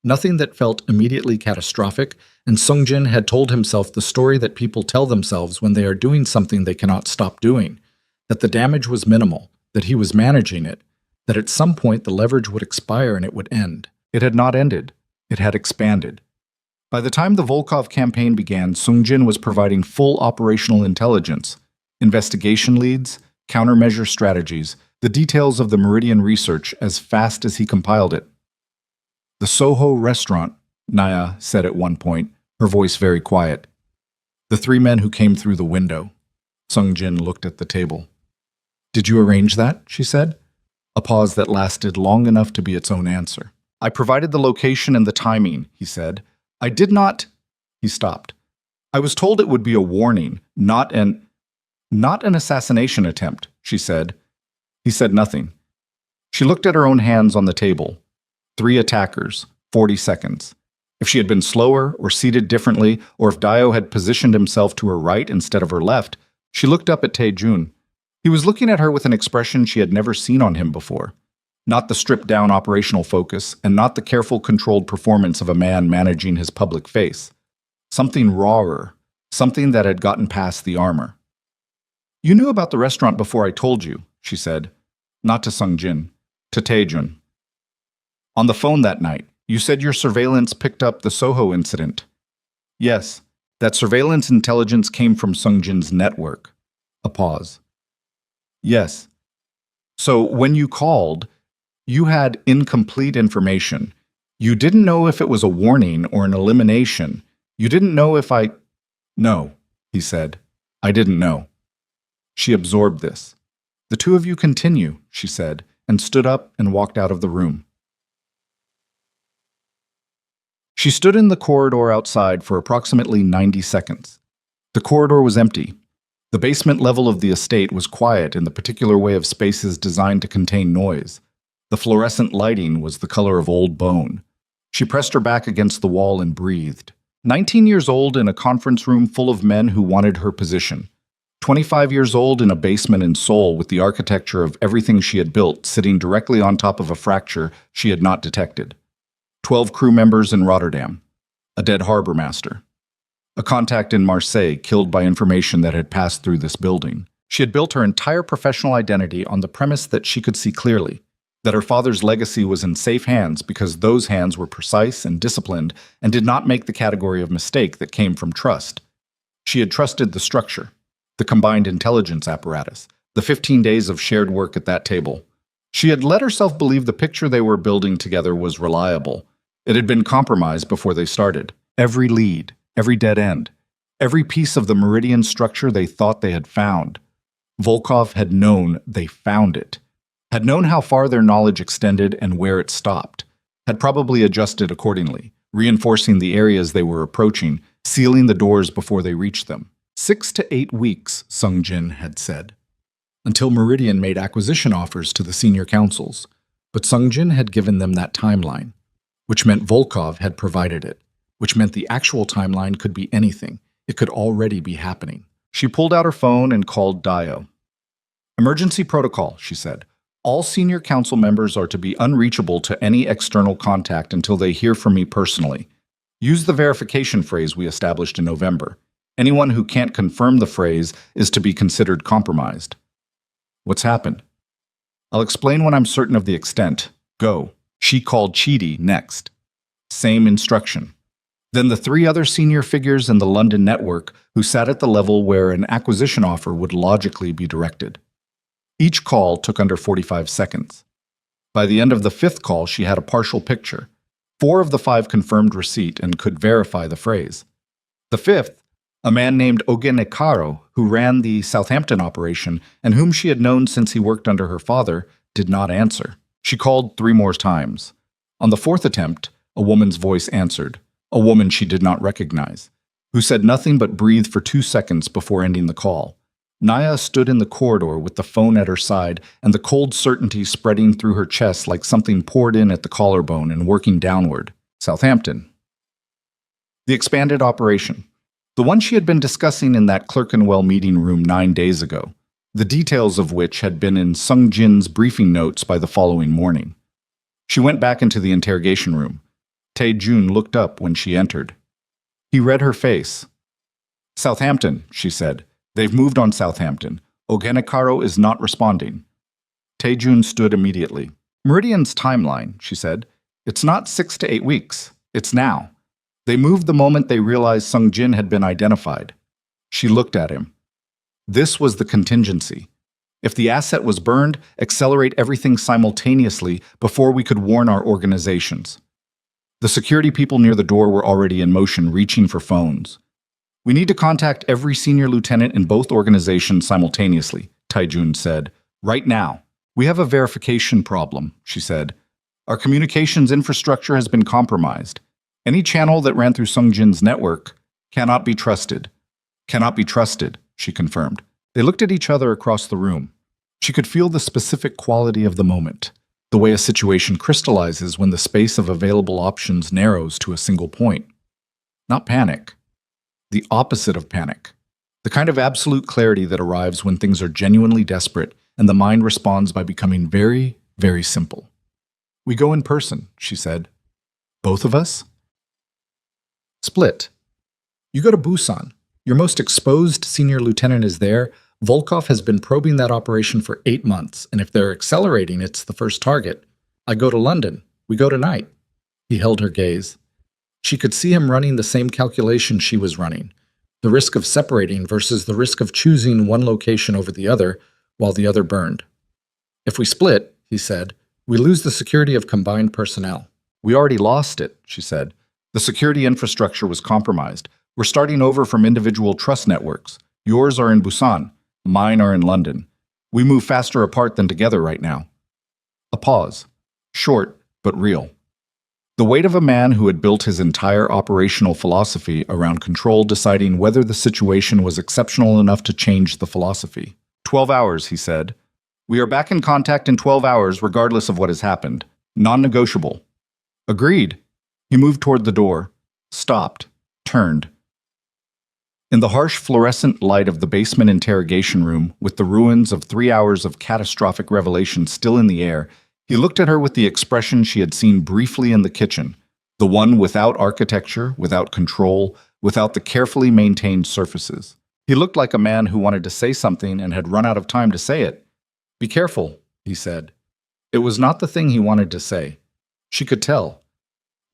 Nothing that felt immediately catastrophic, and Sung-jin had told himself the story that people tell themselves when they are doing something they cannot stop doing, that the damage was minimal, that he was managing it, that at some point the leverage would expire and it would end. It had not ended. It had expanded. By the time the Volkov campaign began, Sung-jin was providing full operational intelligence, investigation leads, countermeasure strategies, the details of the Meridian research as fast as he compiled it. The Soho restaurant, Naya said at one point, her voice very quiet. The three men who came through the window. Sung Jin looked at the table. Did you arrange that? She said. A pause that lasted long enough to be its own answer. I provided the location and the timing, he said. I did not... He stopped. I was told it would be a warning, not an assassination attempt, she said. He said nothing. She looked at her own hands on the table. 3 attackers, 40 seconds. If she had been slower or seated differently, or if Dio had positioned himself to her right instead of her left, she looked up at Tae-jun. He was looking at her with an expression she had never seen on him before. Not the stripped-down operational focus, and not the careful, controlled performance of a man managing his public face. Something rawer, something that had gotten past the armor. You knew about the restaurant before I told you, she said. Not to Sung Jin, to Tae-jun. On the phone that night, you said your surveillance picked up the Soho incident. Yes, that surveillance intelligence came from Sung Jin's network. A pause. Yes. So when you called, you had incomplete information. You didn't know if it was a warning or an elimination. You didn't know if I... No, he said. I didn't know. She absorbed this. The two of you continue, she said, and stood up and walked out of the room. She stood in the corridor outside for approximately 90 seconds. The corridor was empty. The basement level of the estate was quiet in the particular way of spaces designed to contain noise. The fluorescent lighting was the color of old bone. She pressed her back against the wall and breathed. 19 years old in a conference room full of men who wanted her position. 25 years old in a basement in Seoul with the architecture of everything she had built sitting directly on top of a fracture she had not detected. 12 crew members in Rotterdam. A dead harbor master. A contact in Marseille killed by information that had passed through this building. She had built her entire professional identity on the premise that she could see clearly, that her father's legacy was in safe hands because those hands were precise and disciplined and did not make the category of mistake that came from trust. She had trusted the structure, the combined intelligence apparatus, the 15 days of shared work at that table. She had let herself believe the picture they were building together was reliable. It had been compromised before they started. Every lead, every dead end, every piece of the meridian structure they thought they had found. Volkov had known they found it, had known how far their knowledge extended and where it stopped, had probably adjusted accordingly, reinforcing the areas they were approaching, sealing the doors before they reached them. 6 to 8 weeks, Sung Jin had said, until Meridian made acquisition offers to the senior councils, but Sung Jin had given them that timeline, which meant Volkov had provided it, which meant the actual timeline could be anything. It could already be happening. She pulled out her phone and called Dio. Emergency protocol, she said. All senior council members are to be unreachable to any external contact until they hear from me personally. Use the verification phrase we established in November. Anyone who can't confirm the phrase is to be considered compromised. What's happened? I'll explain when I'm certain of the extent. Go. She called Chidi next. Same instruction. Then the 3 other senior figures in the London network who sat at the level where an acquisition offer would logically be directed. Each call took under 45 seconds. By the end of the 5th call, she had a partial picture. 4 of the 5 confirmed receipt and could verify the phrase. The 5th, a man named Ogenekaro, who ran the Southampton operation and whom she had known since he worked under her father, did not answer. She called 3 more times. On the 4th attempt, a woman's voice answered, a woman she did not recognize, who said nothing but breathed for 2 seconds before ending the call. Naya stood in the corridor with the phone at her side and the cold certainty spreading through her chest like something poured in at the collarbone and working downward. Southampton. The expanded operation. The one she had been discussing in that Clerkenwell meeting room 9 days ago, the details of which had been in Sung Jin's briefing notes by the following morning. She went back into the interrogation room. Tae-jun looked up when she entered. He read her face. Southampton, she said. They've moved on Southampton. Ogenekaro is not responding. Tae-jun stood immediately. Meridian's timeline, she said. It's not 6 to 8 weeks. It's now. They moved the moment they realized Sung Jin had been identified. She looked at him. This was the contingency. If the asset was burned, accelerate everything simultaneously before we could warn our organizations. The security people near the door were already in motion, reaching for phones. We need to contact every senior lieutenant in both organizations simultaneously, Taijun said. Right now. We have a verification problem, she said. Our communications infrastructure has been compromised. Any channel that ran through Sungjin's network cannot be trusted. Cannot be trusted, she confirmed. They looked at each other across the room. She could feel the specific quality of the moment, the way a situation crystallizes when the space of available options narrows to a single point. Not panic. The opposite of panic. The kind of absolute clarity that arrives when things are genuinely desperate and the mind responds by becoming very, very simple. We go in person, she said. Both of us? Split. You go to Busan. Your most exposed senior lieutenant is there. Volkov has been probing that operation for 8 months, and if they're accelerating, it's the first target. I go to London. We go tonight. He held her gaze. She could see him running the same calculation she was running. The risk of separating versus the risk of choosing one location over the other while the other burned. If we split, he said, we lose the security of combined personnel. We already lost it, she said. The security infrastructure was compromised. We're starting over from individual trust networks. Yours are in Busan. Mine are in London. We move faster apart than together right now. A pause. Short, but real. The weight of a man who had built his entire operational philosophy around control deciding whether the situation was exceptional enough to change the philosophy. 12 hours, he said. We are back in contact in 12 hours regardless of what has happened. Non-negotiable. Agreed. He moved toward the door, stopped, turned. In the harsh fluorescent light of the basement interrogation room, with the ruins of 3 hours of catastrophic revelation still in the air, he looked at her with the expression she had seen briefly in the kitchen, the one without architecture, without control, without the carefully maintained surfaces. He looked like a man who wanted to say something and had run out of time to say it. Be careful, he said. It was not the thing he wanted to say. She could tell,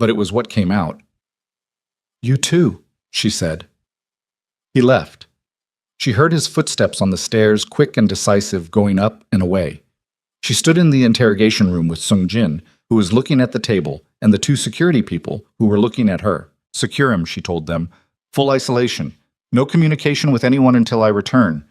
but it was what came out. You too, she said. He left. She heard his footsteps on the stairs, quick and decisive, going up and away. She stood in the interrogation room with Sung Jin, who was looking at the table, and the 2 security people who were looking at her. Secure him, she told them. Full isolation. No communication with anyone until I return.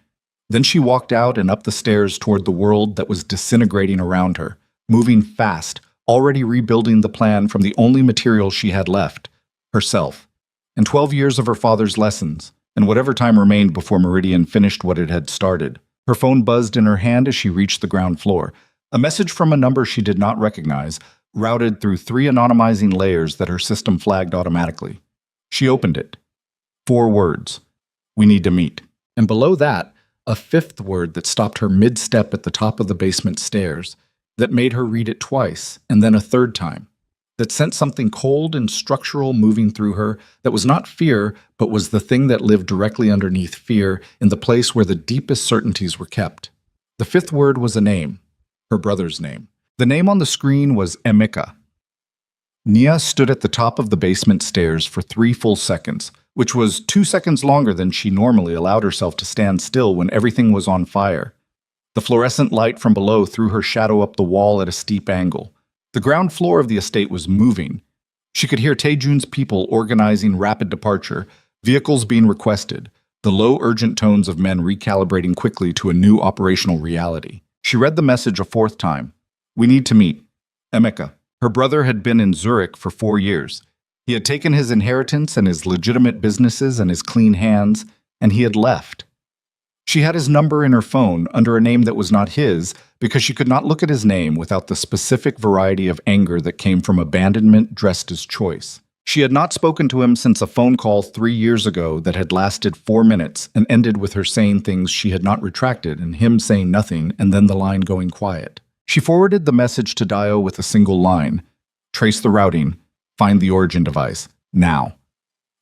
Then she walked out and up the stairs toward the world that was disintegrating around her, moving fast, already rebuilding the plan from the only material she had left, herself, and 12 years of her father's lessons, and whatever time remained before Meridian finished what it had started. Her phone buzzed in her hand as she reached the ground floor. A message from a number she did not recognize, routed through 3 anonymizing layers that her system flagged automatically. She opened it. 4 words. We need to meet. And below that, a 5th word that stopped her mid-step at the top of the basement stairs, that made her read it twice, and then a 3rd time, that sent something cold and structural moving through her that was not fear, but was the thing that lived directly underneath fear in the place where the deepest certainties were kept. The 5th word was a name, her brother's name. The name on the screen was Emeka. Nia stood at the top of the basement stairs for 3 full seconds, which was 2 seconds longer than she normally allowed herself to stand still when everything was on fire. The fluorescent light from below threw her shadow up the wall at a steep angle. The ground floor of the estate was moving. She could hear Taejun's people organizing rapid departure, vehicles being requested, the low, urgent tones of men recalibrating quickly to a new operational reality. She read the message a 4th time. We need to meet. Emeka. Her brother had been in Zurich for 4 years. He had taken his inheritance and his legitimate businesses and his clean hands, and he had left. She had his number in her phone under a name that was not his because she could not look at his name without the specific variety of anger that came from abandonment dressed as choice. She had not spoken to him since a phone call 3 years ago that had lasted 4 minutes and ended with her saying things she had not retracted and him saying nothing and then the line going quiet. She forwarded the message to Dio with a single line. Trace the routing. Find the origin device. Now.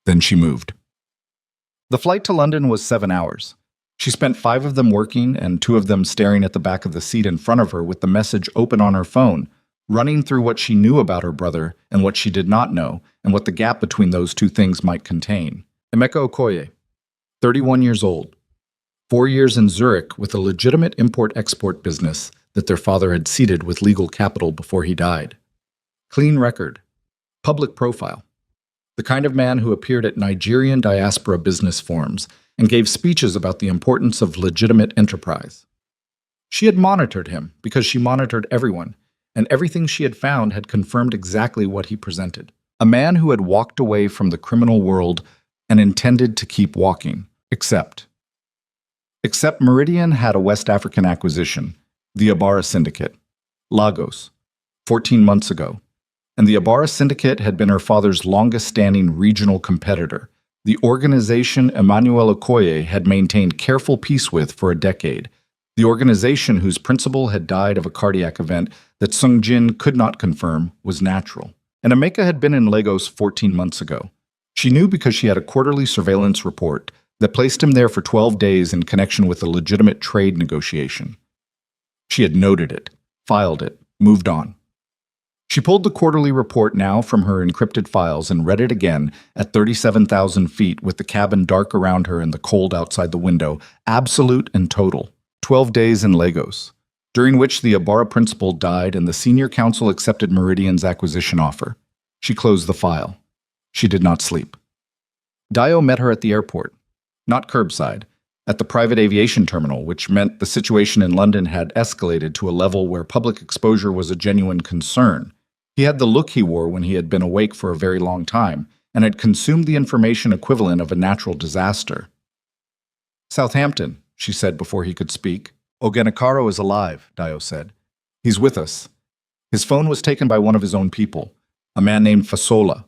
Then she moved. The flight to London was 7 hours. She spent 5 of them working and 2 of them staring at the back of the seat in front of her with the message open on her phone, running through what she knew about her brother and what she did not know and what the gap between those 2 things might contain. Emeka Okoye, 31 years old, 4 years in Zurich with a legitimate import-export business that their father had seeded with legal capital before he died. Clean record. Public profile. The kind of man who appeared at Nigerian diaspora business forums and gave speeches about the importance of legitimate enterprise. She had monitored him because she monitored everyone, and everything she had found had confirmed exactly what he presented. A man who had walked away from the criminal world and intended to keep walking, except Meridian had a West African acquisition, the Ibarra Syndicate, Lagos, 14 months ago, and the Ibarra Syndicate had been her father's longest-standing regional competitor, the organization Emmanuel Okoye had maintained careful peace with for a decade, the organization whose principal had died of a cardiac event that Sung Jin could not confirm was natural. And Emeka had been in Lagos 14 months ago. She knew because she had a quarterly surveillance report that placed him there for 12 days in connection with a legitimate trade negotiation. She had noted it, filed it, moved on. She pulled the quarterly report now from her encrypted files and read it again at 37,000 feet with the cabin dark around her and the cold outside the window, absolute and total. 12 days in Lagos, during which the Ibarra principal died and the senior counsel accepted Meridian's acquisition offer. She closed the file. She did not sleep. Dio met her at the airport, not curbside, at the private aviation terminal, which meant the situation in London had escalated to a level where public exposure was a genuine concern. He had the look he wore when he had been awake for a very long time and had consumed the information equivalent of a natural disaster. Southampton, she said before he could speak. Ogenekaro is alive, Dio said. He's with us. His phone was taken by one of his own people, a man named Fasola,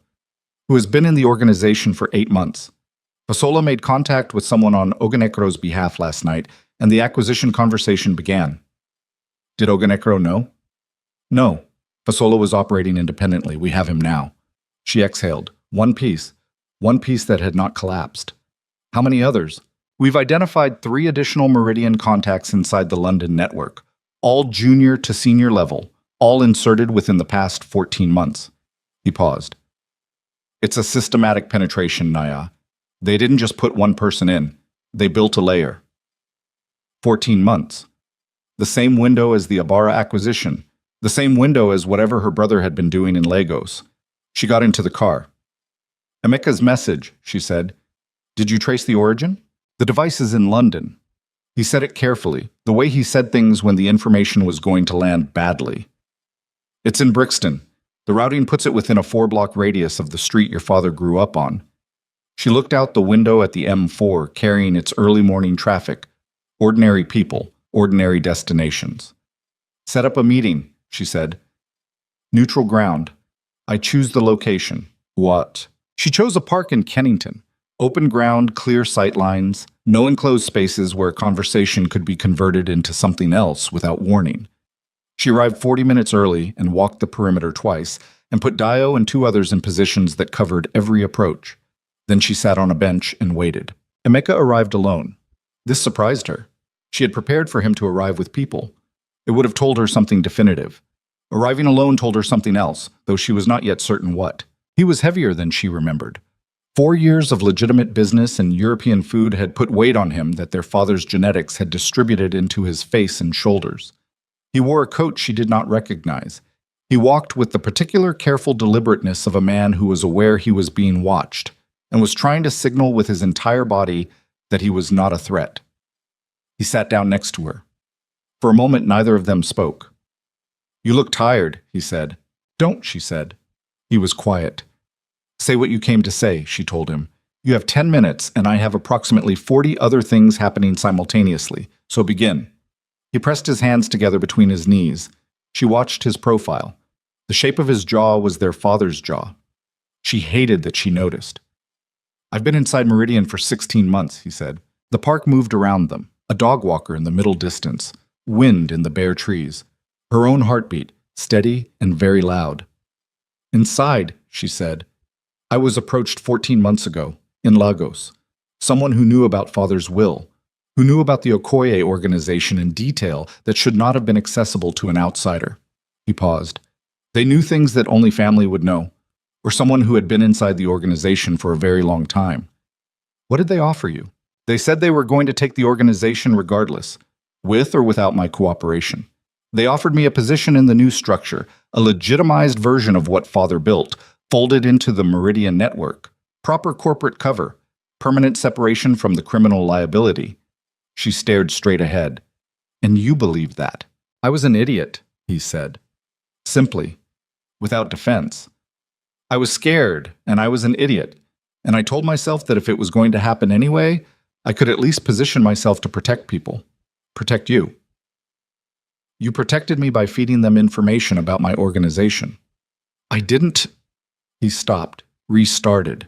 who has been in the organization for 8 months. Fasola made contact with someone on Ogenekaro's behalf last night, and the acquisition conversation began. Did Ogenekaro know? No. Fasola was operating independently. We have him now. She exhaled. One piece that had not collapsed. How many others? We've identified 3 additional Meridian contacts inside the London network, all junior to senior level, all inserted within the past 14 months. He paused. It's a systematic penetration, Naya. They didn't just put one person in. They built a layer. 14 months. The same window as the Ibarra acquisition. The same window as whatever her brother had been doing in Lagos. She got into the car. Emeka's message, she said. Did you trace the origin? The device is in London. He said it carefully, the way he said things when the information was going to land badly. It's in Brixton. The routing puts it within a 4-block radius of the street your father grew up on. She looked out the window at the M4 carrying its early morning traffic. Ordinary people, ordinary destinations. Set up a meeting, she said. Neutral ground. I choose the location. What? She chose a park in Kennington. Open ground, clear sight lines, no enclosed spaces where conversation could be converted into something else without warning. She arrived 40 minutes early and walked the perimeter twice and put Dio and 2 others in positions that covered every approach. Then she sat on a bench and waited. Emeka arrived alone. This surprised her. She had prepared for him to arrive with people. It would have told her something definitive. Arriving alone told her something else, though she was not yet certain what. He was heavier than she remembered. 4 years of legitimate business and European food had put weight on him that their father's genetics had distributed into his face and shoulders. He wore a coat she did not recognize. He walked with the particular careful deliberateness of a man who was aware he was being watched and was trying to signal with his entire body that he was not a threat. He sat down next to her. For a moment, neither of them spoke. You look tired, he said. Don't, she said. He was quiet. Say what you came to say, she told him. You have 10 minutes, and I have approximately 40 other things happening simultaneously, so begin. He pressed his hands together between his knees. She watched his profile. The shape of his jaw was their father's jaw. She hated that she noticed. I've been inside Meridian for 16 months, he said. The park moved around them, a dog walker in the middle distance, wind in the bare trees, her own heartbeat, steady and very loud. Inside, she said, I was approached 14 months ago, in Lagos. Someone who knew about father's will, who knew about the Okoye organization in detail that should not have been accessible to an outsider. He paused. They knew things that only family would know, or someone who had been inside the organization for a very long time. What did they offer you? They said they were going to take the organization regardless, with or without my cooperation. They offered me a position in the new structure, a legitimized version of what father built, folded into the Meridian network, proper corporate cover, permanent separation from the criminal liability. She stared straight ahead. And you believe that? I was an idiot, he said. Simply, without defense. I was scared, and I was an idiot. And I told myself that if it was going to happen anyway, I could at least position myself to protect people. Protect you. You protected me by feeding them information about my organization. I didn't. He stopped, restarted.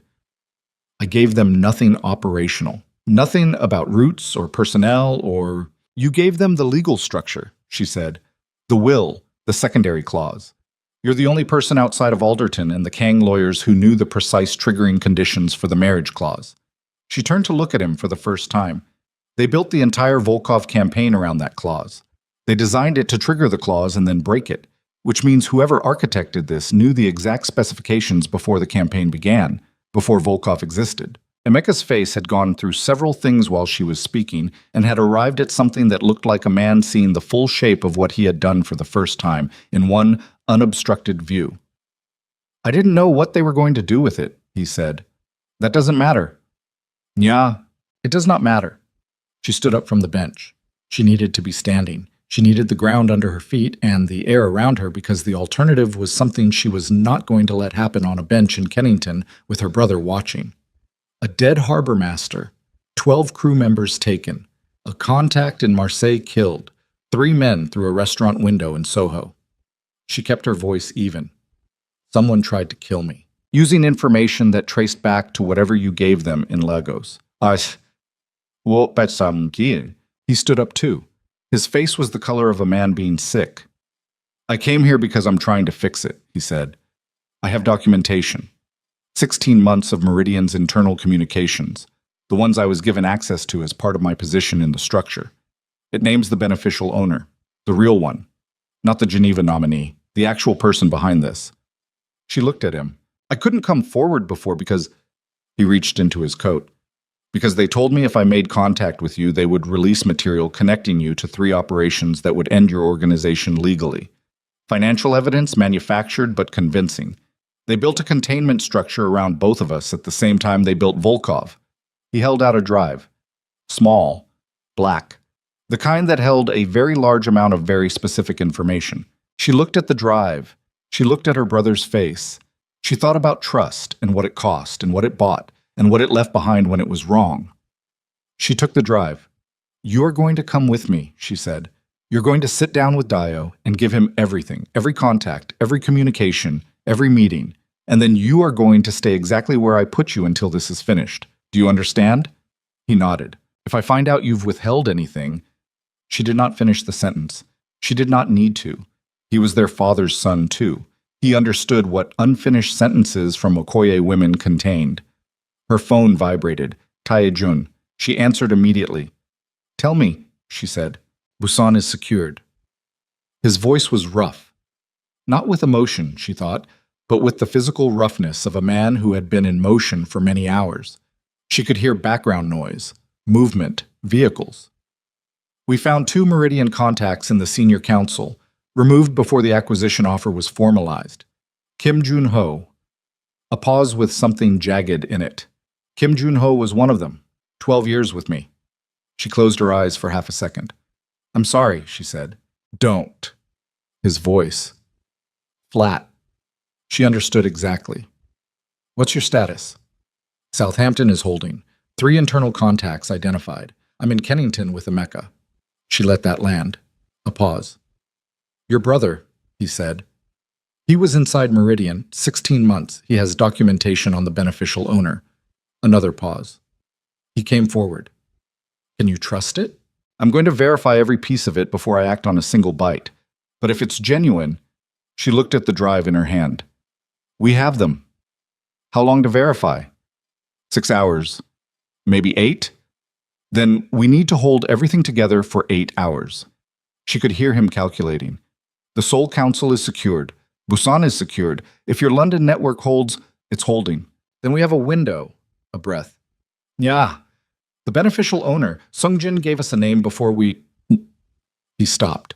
I gave them nothing operational. Nothing about routes or personnel or... You gave them the legal structure, she said. The will, the secondary clause. You're the only person outside of Alderton and the Kang lawyers who knew the precise triggering conditions for the marriage clause. She turned to look at him for the first time. They built the entire Volkov campaign around that clause. They designed it to trigger the clause and then break it, which means whoever architected this knew the exact specifications before the campaign began, before Volkov existed. Emeka's face had gone through several things while she was speaking and had arrived at something that looked like a man seeing the full shape of what he had done for the first time in one unobstructed view. I didn't know what they were going to do with it, he said. That doesn't matter. Yeah, it does not matter. She stood up from the bench. She needed to be standing. She needed the ground under her feet and the air around her because the alternative was something she was not going to let happen on a bench in Kennington with her brother watching. A dead harbor master, 12 crew members taken, a contact in Marseille killed, 3 men through a restaurant window in Soho. She kept her voice even. Someone tried to kill me, using information that traced back to whatever you gave them in Lagos. He stood up too. His face was the color of a man being sick. I came here because I'm trying to fix it, he said. I have documentation. 16 months of Meridian's internal communications, the ones I was given access to as part of my position in the structure. It names the beneficial owner, the real one, not the Geneva nominee, the actual person behind this. She looked at him. I couldn't come forward before because... He reached into his coat. Because they told me if I made contact with you, they would release material connecting you to 3 operations that would end your organization legally. Financial evidence, manufactured but convincing. They built a containment structure around both of us at the same time they built Volkov. He held out a drive. Small. Black. The kind that held a very large amount of very specific information. She looked at the drive. She looked at her brother's face. She thought about trust and what it cost and what it bought and what it left behind when it was wrong. She took the drive. You're going to come with me, she said. You're going to sit down with Dio and give him everything, every contact, every communication, every meeting, and then you are going to stay exactly where I put you until this is finished. Do you understand? He nodded. If I find out you've withheld anything... She did not finish the sentence. She did not need to. He was their father's son, too. He understood what unfinished sentences from Okoye women contained. Her phone vibrated. Tae-jun. She answered immediately. Tell me, she said. Busan is secured. His voice was rough. Not with emotion, she thought, but with the physical roughness of a man who had been in motion for many hours. She could hear background noise, movement, vehicles. We found 2 Meridian contacts in the senior council, removed before the acquisition offer was formalized. Kim Jun-ho. A pause with something jagged in it. Kim Jun-ho was one of them. 12 years with me. She closed her eyes for half a second. I'm sorry, she said. Don't. His voice. Flat. She understood exactly. What's your status? Southampton is holding. 3 internal contacts identified. I'm in Kennington with Emeka. She let that land. A pause. Your brother, he said. He was inside Meridian, 16 months. He has documentation on the beneficial owner. Another pause. He came forward. Can you trust it? I'm going to verify every piece of it before I act on a single bite. But if it's genuine... She looked at the drive in her hand. We have them. How long to verify? 6 hours. Maybe 8? Then we need to hold everything together for 8 hours. She could hear him calculating. The Seoul Council is secured. Busan is secured. If your London network holds, it's holding. Then we have a window. A breath. Yeah. The beneficial owner, Sungjin, gave us a name before we... He stopped.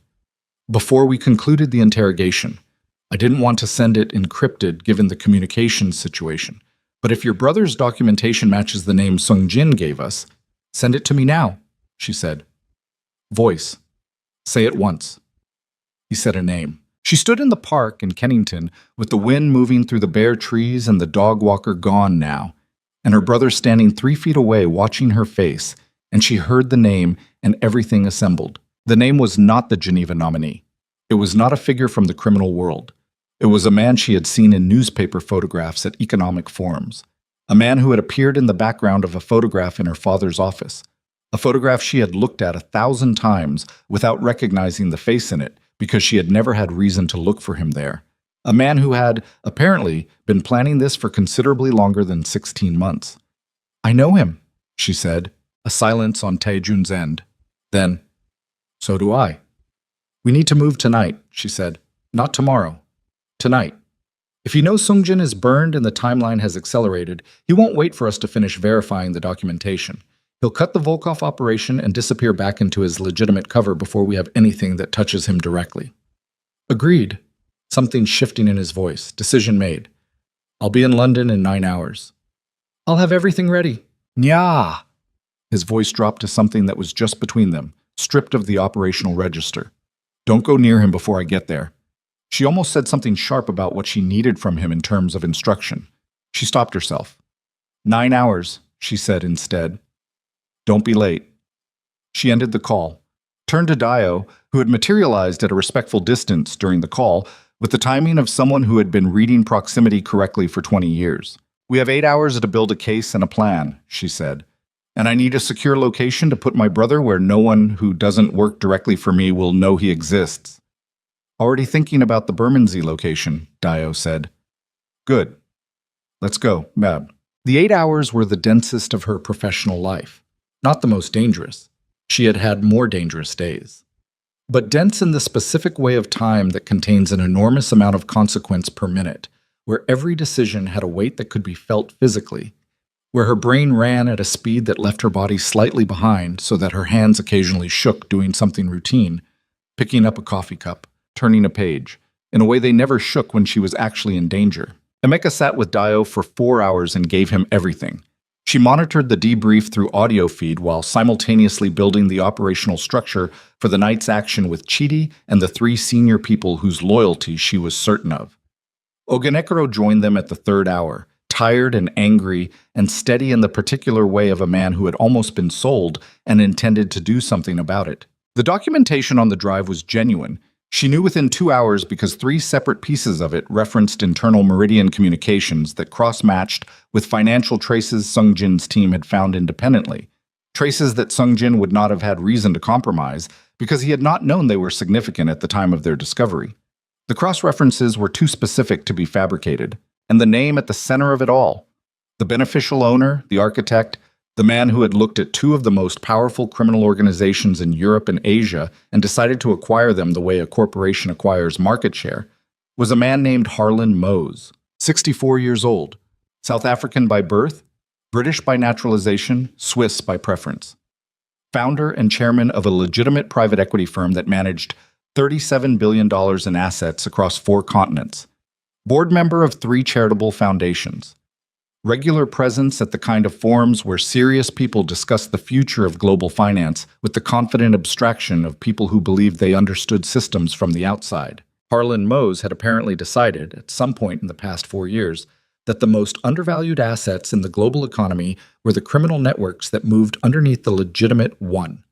Before we concluded the interrogation. I didn't want to send it encrypted given the communications situation. But if your brother's documentation matches the name Sung Jin gave us, send it to me now, she said. Voice. Say it once. He said a name. She stood in the park in Kennington with the wind moving through the bare trees and the dog walker gone now, and her brother standing 3 feet away watching her face, and she heard the name and everything assembled. The name was not the Geneva nominee. It was not a figure from the criminal world. It was a man she had seen in newspaper photographs at economic forums. A man who had appeared in the background of a photograph in her father's office. A photograph she had looked at 1,000 times without recognizing the face in it because she had never had reason to look for him there. A man who had, apparently, been planning this for considerably longer than 16 months. I know him, she said, a silence on Taejun's end. Then, so do I. We need to move tonight, she said. Not tomorrow. Tonight. If he knows Sungjin is burned and the timeline has accelerated, he won't wait for us to finish verifying the documentation. He'll cut the Volkov operation and disappear back into his legitimate cover before we have anything that touches him directly. Agreed. Something shifting in his voice. Decision made. I'll be in London in 9 hours. I'll have everything ready. Nya! His voice dropped to something that was just between them, stripped of the operational register. Don't go near him before I get there. She almost said something sharp about what she needed from him in terms of instruction. She stopped herself. 9 hours, she said instead. Don't be late. She ended the call, turned to Dio, who had materialized at a respectful distance during the call, with the timing of someone who had been reading proximity correctly for 20 years. We have 8 hours to build a case and a plan, she said. And I need a secure location to put my brother where no one who doesn't work directly for me will know he exists. Already thinking about the Bermondsey location, Dio said. Good. Let's go, Mab. The 8 hours were the densest of her professional life. Not the most dangerous. She had had more dangerous days. But dense in the specific way of time that contains an enormous amount of consequence per minute, where every decision had a weight that could be felt physically, where her brain ran at a speed that left her body slightly behind so that her hands occasionally shook doing something routine, picking up a coffee cup, turning a page, in a way they never shook when she was actually in danger. Emeka sat with Dio for 4 hours and gave him everything. She monitored the debrief through audio feed while simultaneously building the operational structure for the night's action with Chidi and the 3 senior people whose loyalty she was certain of. Ogenekaro joined them at the 3rd hour, tired and angry and steady in the particular way of a man who had almost been sold and intended to do something about it. The documentation on the drive was genuine. She knew within 2 hours because 3 separate pieces of it referenced internal Meridian communications that cross-matched with financial traces Sungjin's team had found independently, traces that Sungjin would not have had reason to compromise because he had not known they were significant at the time of their discovery. The cross-references were too specific to be fabricated, and the name at the center of it all, the beneficial owner, the architect, the man who had looked at 2 of the most powerful criminal organizations in Europe and Asia and decided to acquire them the way a corporation acquires market share, was a man named Harlan Mose, 64 years old, South African by birth, British by naturalization, Swiss by preference. Founder and chairman of a legitimate private equity firm that managed $37 billion in assets across 4 continents. Board member of 3 charitable foundations. Regular presence at the kind of forums where serious people discuss the future of global finance with the confident abstraction of people who believed they understood systems from the outside. Harlan Mose had apparently decided, at some point in the past 4 years, that the most undervalued assets in the global economy were the criminal networks that moved underneath the legitimate one,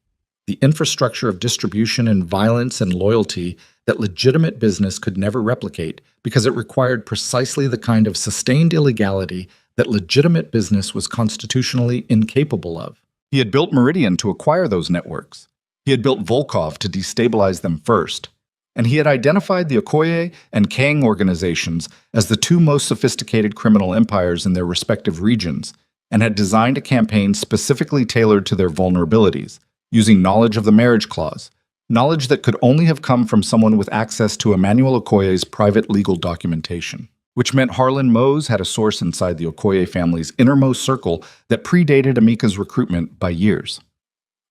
the infrastructure of distribution and violence and loyalty that legitimate business could never replicate because it required precisely the kind of sustained illegality that legitimate business was constitutionally incapable of. He had built Meridian to acquire those networks. He had built Volkov to destabilize them first. And he had identified the Okoye and Kang organizations as the 2 most sophisticated criminal empires in their respective regions, and had designed a campaign specifically tailored to their vulnerabilities, using knowledge of the marriage clause, knowledge that could only have come from someone with access to Emmanuel Okoye's private legal documentation. Which meant Harlan Mose had a source inside the Okoye family's innermost circle that predated Emeka's recruitment by years.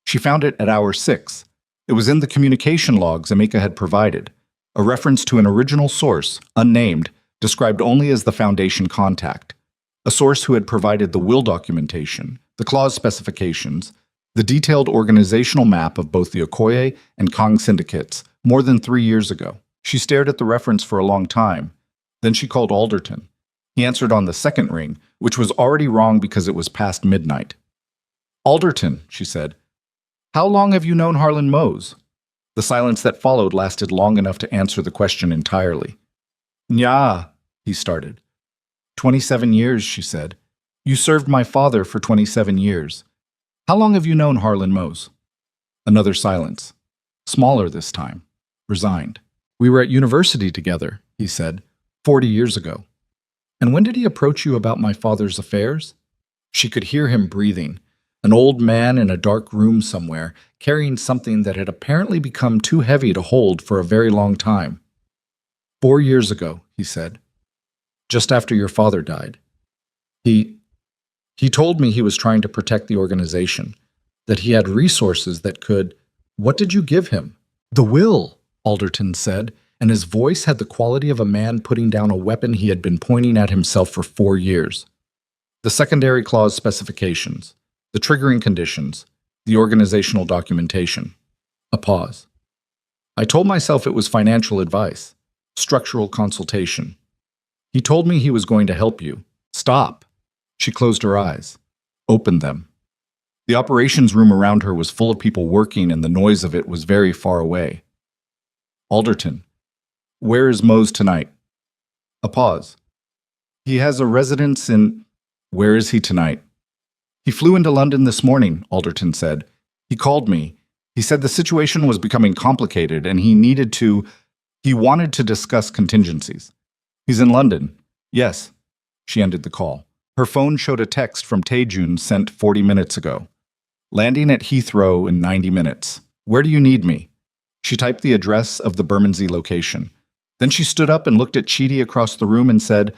She found it at hour 6. It was in the communication logs Emeka had provided. a reference to an original source, unnamed, described only as the Foundation contact, a source who had provided the will documentation, the clause specifications, the detailed organizational map of both the Okoye and Kong syndicates more than 3 years ago. She stared at the reference for a long time. Then she called Alderton. He answered on the second ring, which was already wrong because it was past midnight. "Alderton," she said, "how long have you known Harlan Mose?" The silence that followed lasted long enough to answer the question entirely. "Nya," he started. 27 years, she said. "You served my father for 27 years. How long have you known Harlan Mose?" Another silence. Smaller this time. Resigned. "We were at university together," he said, 40 years ago. "And when did he approach you about my father's affairs?" She could hear him breathing. An old man in a dark room somewhere, carrying something that had apparently become too heavy to hold for a very long time. 4 years ago, he said. Just after your father died. He told me he was trying to protect the organization, that he had resources that could... What did you give him? The will, Alderton said, and his voice had the quality of a man putting down a weapon he had been pointing at himself for 4 years. The secondary clause specifications, the triggering conditions, the organizational documentation. A pause. I told myself it was financial advice, structural consultation. He told me he was going to help you. Stop. She closed her eyes, opened them. The operations room around her was full of people working, and the noise of it was very far away. Alderton, where is Mose tonight? A pause. He has a residence in... Where is he tonight? He flew into London this morning, Alderton said. He called me. He said the situation was becoming complicated and he wanted to discuss contingencies. He's in London. Yes. She ended the call. Her phone showed a text from Taejun sent 40 minutes ago. Landing at Heathrow in 90 minutes. Where do you need me? She typed the address of the Bermondsey location. Then she stood up and looked at Chidi across the room and said,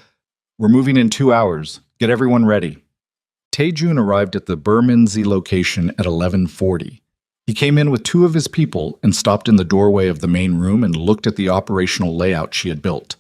We're moving in 2 hours. Get everyone ready. Taejun arrived at the Bermondsey location at 11:40. He came in with 2 of his people and stopped in the doorway of the main room and looked at the operational layout she had built.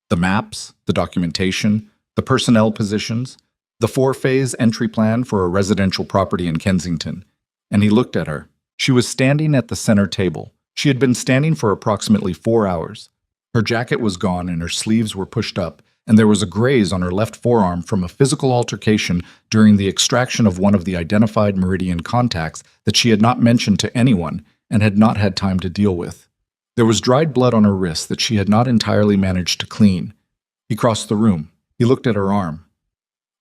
The maps, the documentation, the personnel positions, the 4-phase entry plan for a residential property in Kensington. And he looked at her. She was standing at the center table. She had been standing for approximately 4 hours. Her jacket was gone and her sleeves were pushed up, and there was a graze on her left forearm from a physical altercation during the extraction of one of the identified Meridian contacts that she had not mentioned to anyone and had not had time to deal with. There was dried blood on her wrist that she had not entirely managed to clean. He crossed the room. He looked at her arm.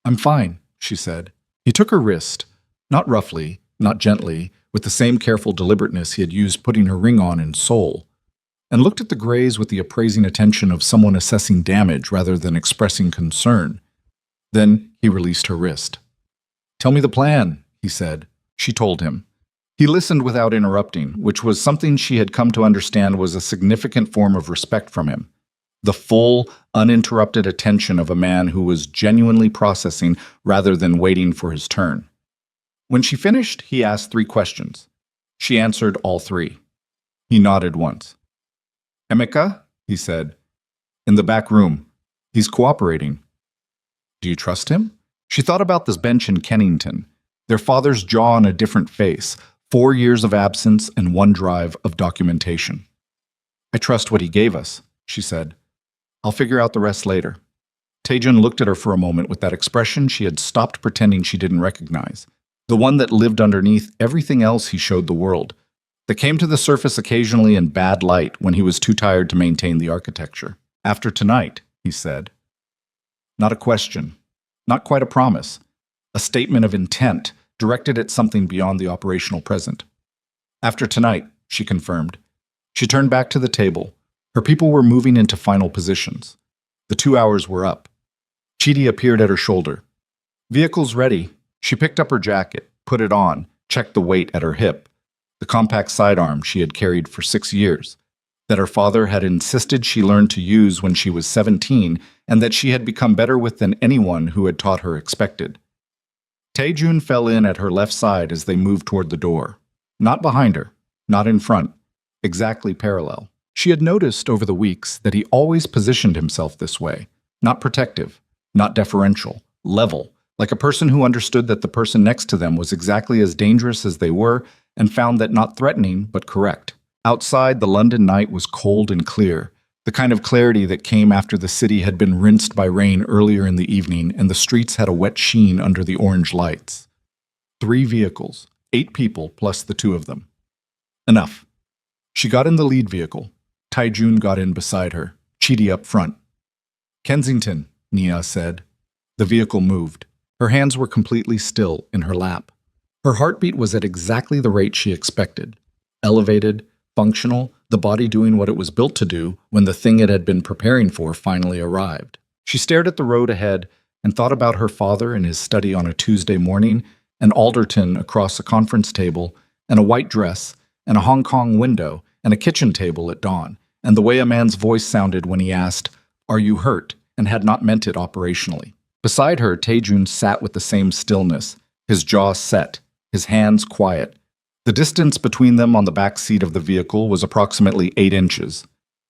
I'm fine, she said. He took her wrist, not roughly, not gently, with the same careful deliberateness he had used putting her ring on in Seoul, and looked at the graze with the appraising attention of someone assessing damage rather than expressing concern. Then he released her wrist. Tell me the plan, he said. She told him. He listened without interrupting, which was something she had come to understand was a significant form of respect from him. The full, uninterrupted attention of a man who was genuinely processing rather than waiting for his turn. When she finished, he asked 3 questions. She answered all 3. He nodded once. Emeka, he said, in the back room. He's cooperating. Do you trust him? She thought about this bench in Kennington, their father's jaw on a different face, 4 years of absence and 1 drive of documentation. I trust what he gave us, she said. I'll figure out the rest later. Taejun looked at her for a moment with that expression she had stopped pretending she didn't recognize, the one that lived underneath everything else he showed the world, that came to the surface occasionally in bad light when he was too tired to maintain the architecture. After tonight, he said. Not a question, not quite a promise, a statement of intent directed at something beyond the operational present. After tonight, she confirmed. She turned back to the table. Her people were moving into final positions. The 2 hours were up. Chidi appeared at her shoulder. Vehicle's ready. She picked up her jacket, put it on, checked the weight at her hip, the compact sidearm she had carried for 6 years, that her father had insisted she learn to use when she was 17 and that she had become better with than anyone who had taught her expected. Taejun fell in at her left side as they moved toward the door. Not behind her, not in front, exactly parallel. She had noticed over the weeks that he always positioned himself this way, not protective, not deferential, level, like a person who understood that the person next to them was exactly as dangerous as they were and found that not threatening, but correct. Outside, the London night was cold and clear, the kind of clarity that came after the city had been rinsed by rain earlier in the evening and the streets had a wet sheen under the orange lights. 3 vehicles, 8 people plus the 2 of them. Enough. She got in the lead vehicle. Taijun got in beside her, Chidi up front. Kensington, Nia said. The vehicle moved. Her hands were completely still in her lap. Her heartbeat was at exactly the rate she expected. Elevated, functional, the body doing what it was built to do when the thing it had been preparing for finally arrived. She stared at the road ahead and thought about her father in his study on a Tuesday morning, and Alderton across a conference table, and a white dress, and a Hong Kong window, and a kitchen table at dawn, and the way a man's voice sounded when he asked, "Are you hurt?" and had not meant it operationally. Beside her, Taejun sat with the same stillness, his jaw set, his hands quiet. The distance between them on the back seat of the vehicle was approximately 8 inches.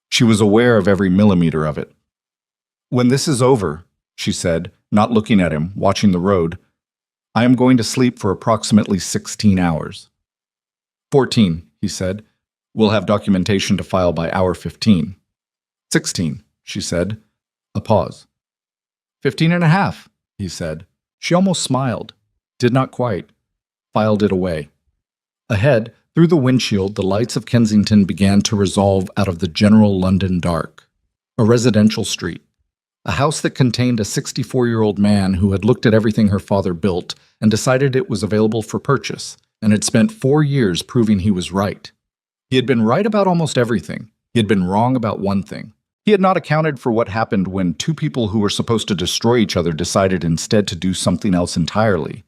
She was aware of every millimeter of it. "When this is over," she said, not looking at him, watching the road, "I am going to sleep for approximately 16 hours. 14, he said. "We'll have documentation to file by hour 15. 16, she said. A pause. 15 and a half, he said. She almost smiled. Did not quite. Filed it away. Ahead, through the windshield, the lights of Kensington began to resolve out of the general London dark. A residential street. A house that contained a 64-year-old man who had looked at everything her father built and decided it was available for purchase, and had spent 4 years proving he was right. He had been right about almost everything. He had been wrong about one thing. He had not accounted for what happened when 2 people who were supposed to destroy each other decided instead to do something else entirely.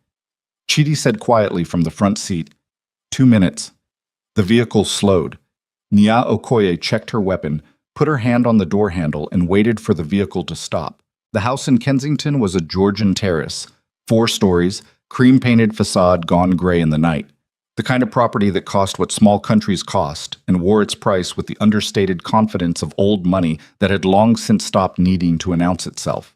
Chidi said quietly from the front seat, 2 minutes. The vehicle slowed. Nia Okoye checked her weapon, put her hand on the door handle, and waited for the vehicle to stop. The house in Kensington was a Georgian terrace, 4 stories, cream-painted facade gone gray in the night. The kind of property that cost what small countries cost and wore its price with the understated confidence of old money that had long since stopped needing to announce itself.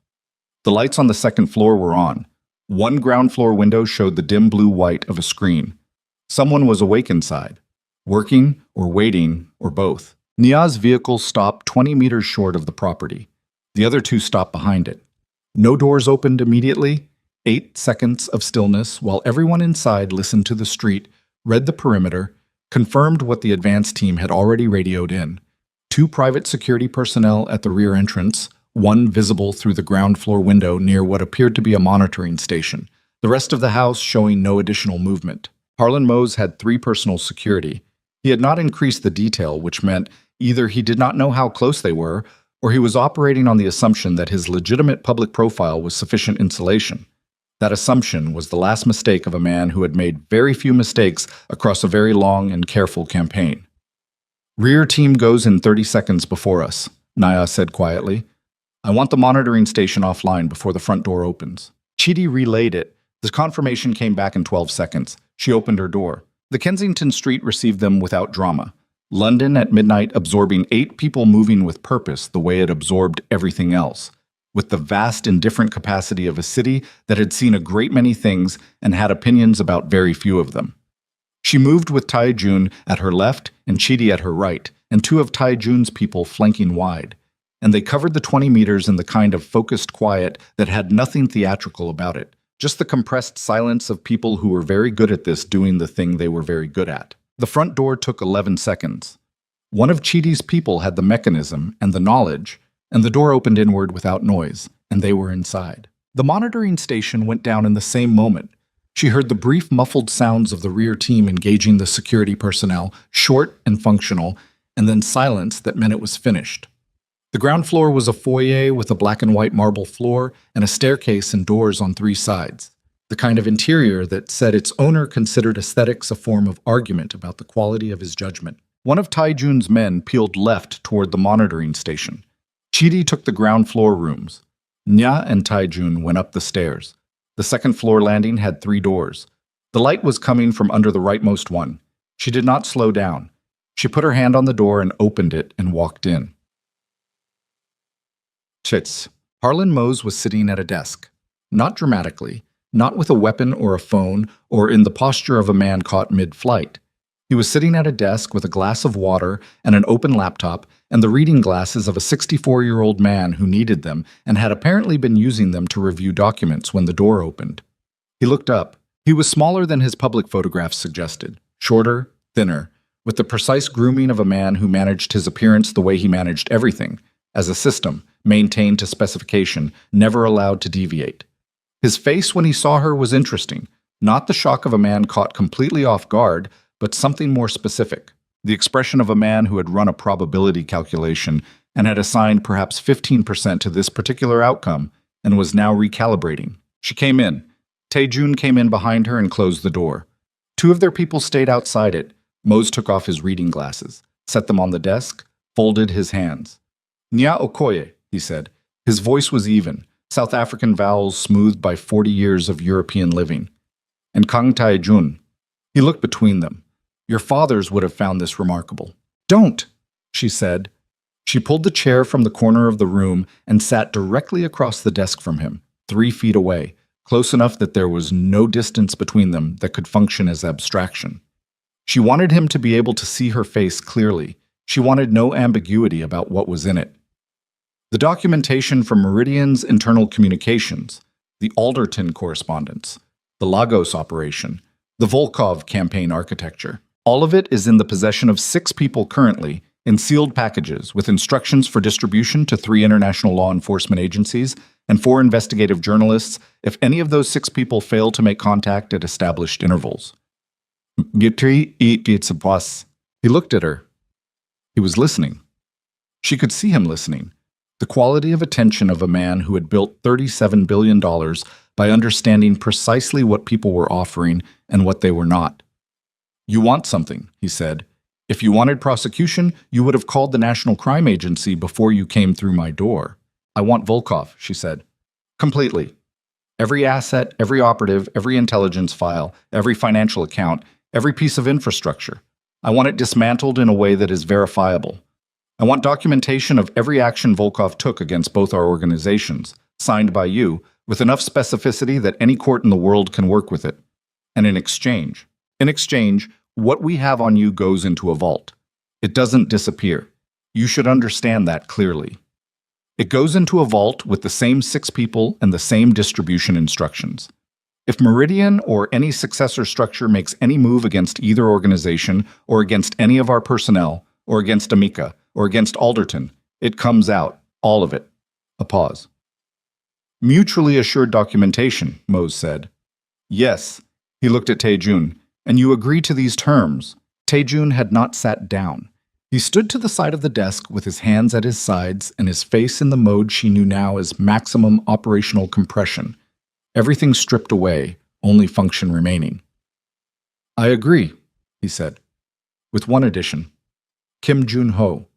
The lights on the second floor were on. One ground floor window showed the dim blue-white of a screen. Someone was awake inside, working or waiting or both. Nia's vehicle stopped 20 meters short of the property. The other 2 stopped behind it. No doors opened immediately. 8 seconds of stillness while everyone inside listened to the street, read the perimeter, confirmed what the advance team had already radioed in. 2 private security personnel at the rear entrance, 1 visible through the ground floor window near what appeared to be a monitoring station, the rest of the house showing no additional movement. Harlan Mose had 3 personal security. He had not increased the detail, which meant either he did not know how close they were, or he was operating on the assumption that his legitimate public profile was sufficient insulation. That assumption was the last mistake of a man who had made very few mistakes across a very long and careful campaign. "Rear team goes in 30 seconds before us," Nia said quietly. "I want the monitoring station offline before the front door opens." Chidi relayed it. The confirmation came back in 12 seconds. She opened her door. The Kensington street received them without drama. London at midnight absorbing 8 people moving with purpose the way it absorbed everything else, with the vast indifferent capacity of a city that had seen a great many things and had opinions about very few of them. She moved with Taijun at her left and Chidi at her right, and 2 of Taijun's people flanking wide, and they covered the 20 meters in the kind of focused quiet that had nothing theatrical about it, just the compressed silence of people who were very good at this doing the thing they were very good at. The front door took 11 seconds. One of Chidi's people had the mechanism and the knowledge, and the door opened inward without noise, and they were inside. The monitoring station went down in the same moment. She heard the brief muffled sounds of the rear team engaging the security personnel, short and functional, and then silence that meant it was finished. The ground floor was a foyer with a black and white marble floor and a staircase and doors on 3 sides, the kind of interior that said its owner considered aesthetics a form of argument about the quality of his judgment. One of Taijun's men peeled left toward the monitoring station. Chidi took the ground floor rooms. Nya and Taijun went up the stairs. The second floor landing had 3 doors. The light was coming from under the rightmost one. She did not slow down. She put her hand on the door and opened it and walked in. Chits. Harlan Mose was sitting at a desk. Not dramatically, not with a weapon or a phone or in the posture of a man caught mid-flight. He was sitting at a desk with a glass of water and an open laptop and the reading glasses of a 64-year-old man who needed them and had apparently been using them to review documents when the door opened. He looked up. He was smaller than his public photographs suggested, shorter, thinner, with the precise grooming of a man who managed his appearance the way he managed everything, as a system, maintained to specification, never allowed to deviate. His face when he saw her was interesting, not the shock of a man caught completely off guard, but something more specific, the expression of a man who had run a probability calculation and had assigned perhaps 15% to this particular outcome and was now recalibrating. She came in. Tae-jun came in behind her and closed the door. Two of their people stayed outside it. Mose took off his reading glasses, set them on the desk, folded his hands. Nya Okoye, he said. His voice was even, South African vowels smoothed by 40 years of European living. And Kang Tae-jun. He looked between them. Your fathers would have found this remarkable. Don't, she said. She pulled the chair from the corner of the room and sat directly across the desk from him, 3 feet away, close enough that there was no distance between them that could function as abstraction. She wanted him to be able to see her face clearly. She wanted no ambiguity about what was in it. The documentation from Meridian's internal communications, the Alderton correspondence, the Lagos operation, the Volkov campaign architecture, all of it is in the possession of 6 people currently, in sealed packages with instructions for distribution to 3 international law enforcement agencies and 4 investigative journalists if any of those 6 people fail to make contact at established intervals. He looked at her. He was listening. She could see him listening. The quality of attention of a man who had built $37 billion by understanding precisely what people were offering and what they were not. You want something, he said. If you wanted prosecution, you would have called the National Crime Agency before you came through my door. I want Volkov, she said. Completely. Every asset, every operative, every intelligence file, every financial account, every piece of infrastructure. I want it dismantled in a way that is verifiable. I want documentation of every action Volkov took against both our organizations, signed by you, with enough specificity that any court in the world can work with it. And in exchange, what we have on you goes into a vault. It doesn't disappear. You should understand that clearly. It goes into a vault with the same 6 people and the same distribution instructions. If Meridian or any successor structure makes any move against either organization or against any of our personnel or against Amica or against Alderton, it comes out, all of it. A pause. Mutually assured documentation, Mose said. Yes, he looked at Tae-jun. And you agree to these terms. Tae-jun had not sat down. He stood to the side of the desk with his hands at his sides and his face in the mode she knew now as maximum operational compression. Everything stripped away, only function remaining. I agree, he said, with one addition. Kim Jun-ho,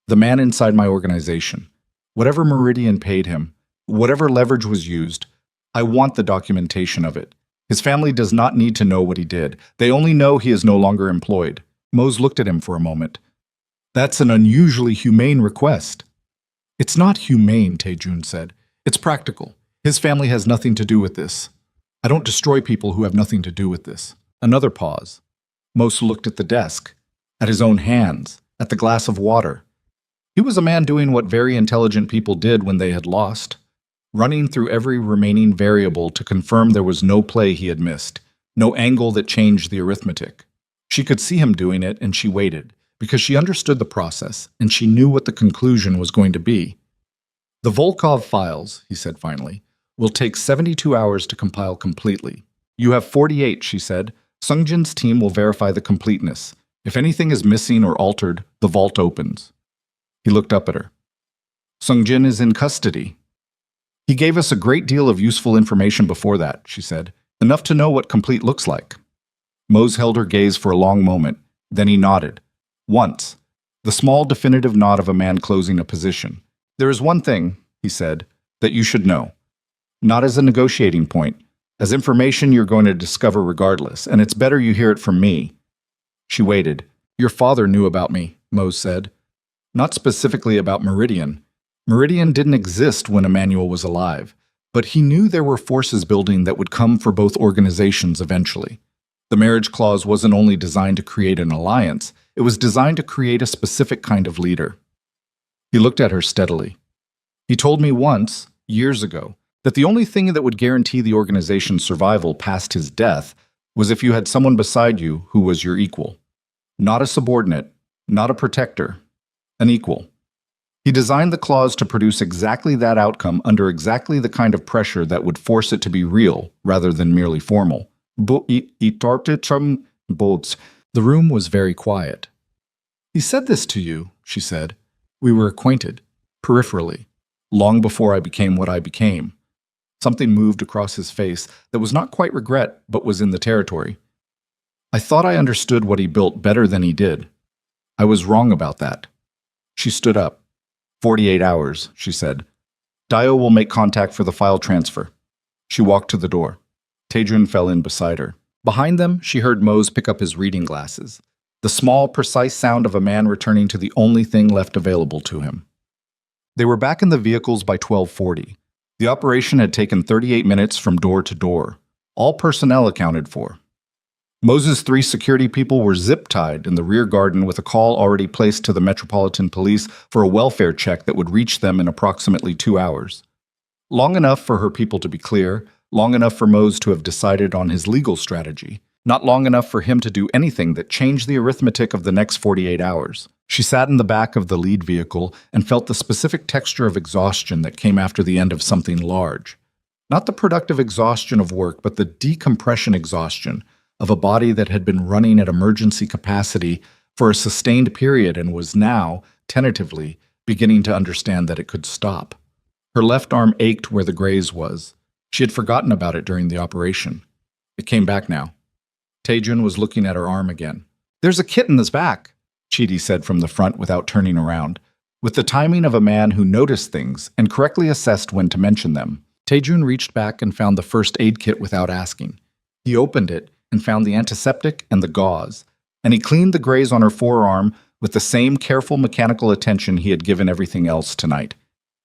the man inside my organization. Whatever Meridian paid him, whatever leverage was used, I want the documentation of it. His family does not need to know what he did. They only know he is no longer employed. Mose looked at him for a moment. That's an unusually humane request. It's not humane, Tae-jun said. It's practical. His family has nothing to do with this. I don't destroy people who have nothing to do with this. Another pause. Mose looked at the desk, at his own hands, at the glass of water. He was a man doing what very intelligent people did when they had lost, running through every remaining variable to confirm there was no play he had missed, no angle that changed the arithmetic. She could see him doing it, and she waited, because she understood the process, and she knew what the conclusion was going to be. The Volkov files, he said finally, will take 72 hours to compile completely. You have 48, she said. Sungjin's team will verify the completeness. If anything is missing or altered, the vault opens. He looked up at her. Sungjin is in custody. He gave us a great deal of useful information before that, she said, enough to know what complete looks like. Mose held her gaze for a long moment, then he nodded. Once, the small definitive nod of a man closing a position. There is one thing, he said, that you should know. Not as a negotiating point, as information you're going to discover regardless, and it's better you hear it from me. She waited. Your father knew about me, Mose said. Not specifically about Meridian. Meridian didn't exist when Emmanuel was alive, but he knew there were forces building that would come for both organizations eventually. The marriage clause wasn't only designed to create an alliance, it was designed to create a specific kind of leader. He looked at her steadily. He told me once, years ago, that the only thing that would guarantee the organization's survival past his death was if you had someone beside you who was your equal. Not a subordinate, not a protector, an equal. He designed the clause to produce exactly that outcome under exactly the kind of pressure that would force it to be real rather than merely formal. The room was very quiet. He said this to you, she said. We were acquainted, peripherally, long before I became what I became. Something moved across his face that was not quite regret, but was in the territory. I thought I understood what he built better than he did. I was wrong about that. She stood up. 48 hours, she said. Dio will make contact for the file transfer. She walked to the door. Tadrian fell in beside her. Behind them, she heard Mose pick up his reading glasses. The small, precise sound of a man returning to the only thing left available to him. They were back in the vehicles by 12:40. The operation had taken 38 minutes from door to door, all personnel accounted for. Moses' 3 security people were zip-tied in the rear garden with a call already placed to the Metropolitan Police for a welfare check that would reach them in approximately 2 hours. Long enough for her people to be clear, long enough for Mose to have decided on his legal strategy, not long enough for him to do anything that changed the arithmetic of the next 48 hours. She sat in the back of the lead vehicle and felt the specific texture of exhaustion that came after the end of something large. Not the productive exhaustion of work, but the decompression exhaustion of a body that had been running at emergency capacity for a sustained period and was now, tentatively, beginning to understand that it could stop. Her left arm ached where the graze was. She had forgotten about it during the operation. It came back now. Tadrian was looking at her arm again. There's a kit in his back, Chidi said from the front without turning around. With the timing of a man who noticed things and correctly assessed when to mention them, Tadrian reached back and found the first aid kit without asking. He opened it and found the antiseptic and the gauze, and he cleaned the graze on her forearm with the same careful mechanical attention he had given everything else tonight.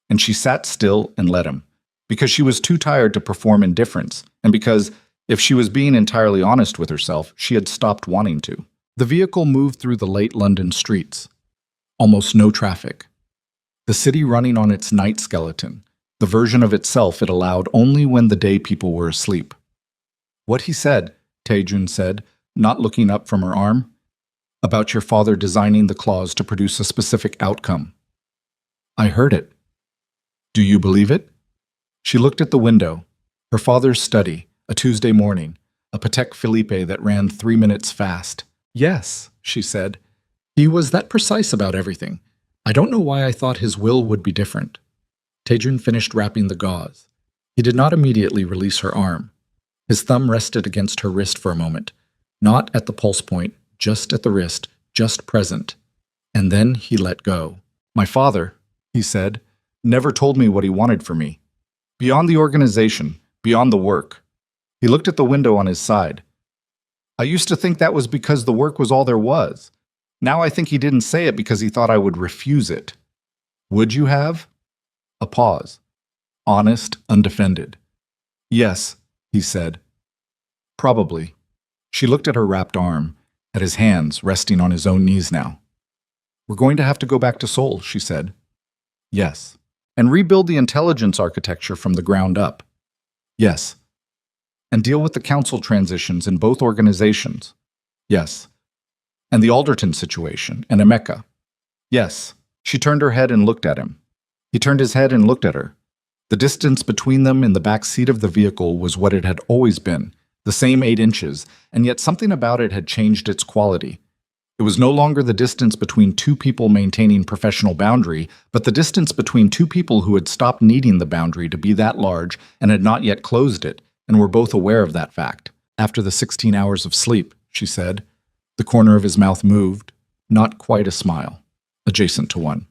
And she sat still and let him, because she was too tired to perform indifference, and because, if she was being entirely honest with herself, she had stopped wanting to. The vehicle moved through the late London streets. Almost no traffic. The city running on its night skeleton, the version of itself it allowed only when the day people were asleep. What he said, Tadrian said, not looking up from her arm, about your father designing the clause to produce a specific outcome. I heard it. Do you believe it? She looked at the window. Her father's study, a Tuesday morning, a Patek Philippe that ran 3 minutes fast. Yes, she said. He was that precise about everything. I don't know why I thought his will would be different. Tadrian finished wrapping the gauze. He did not immediately release her arm. His thumb rested against her wrist for a moment, not at the pulse point, just at the wrist, just present. And then he let go. My father, he said, never told me what he wanted for me. Beyond the organization, beyond the work. He looked at the window on his side. I used to think that was because the work was all there was. Now I think he didn't say it because he thought I would refuse it. Would you have? A pause. Honest, undefended. Yes, he said. Probably. She looked at her wrapped arm, at his hands resting on his own knees now. We're going to have to go back to Seoul, she said. Yes. And rebuild the intelligence architecture from the ground up. Yes. And deal with the council transitions in both organizations. Yes. And the Alderton situation, and Emeka. Yes. She turned her head and looked at him. He turned his head and looked at her. The distance between them in the back seat of the vehicle was what it had always been, the same 8 inches, and yet something about it had changed its quality. It was no longer the distance between 2 people maintaining professional boundary, but the distance between 2 people who had stopped needing the boundary to be that large and had not yet closed it, and were both aware of that fact. After the 16 hours of sleep, she said. The corner of his mouth moved, not quite a smile, adjacent to one.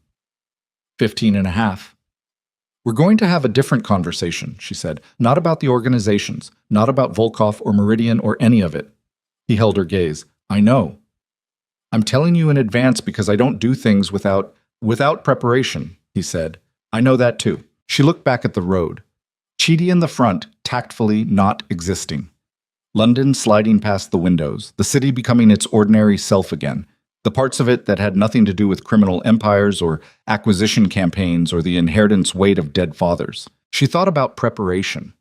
15 and a half. We're going to have a different conversation, she said, not about the organizations, not about Volkov or Meridian or any of it. He held her gaze. I know. I'm telling you in advance because I don't do things without preparation, he said. I know that too. She looked back at the road. Chidi in the front, tactfully not existing. London sliding past the windows, the city becoming its ordinary self again. The parts of it that had nothing to do with criminal empires or acquisition campaigns or the inheritance weight of dead fathers. She thought about preparation.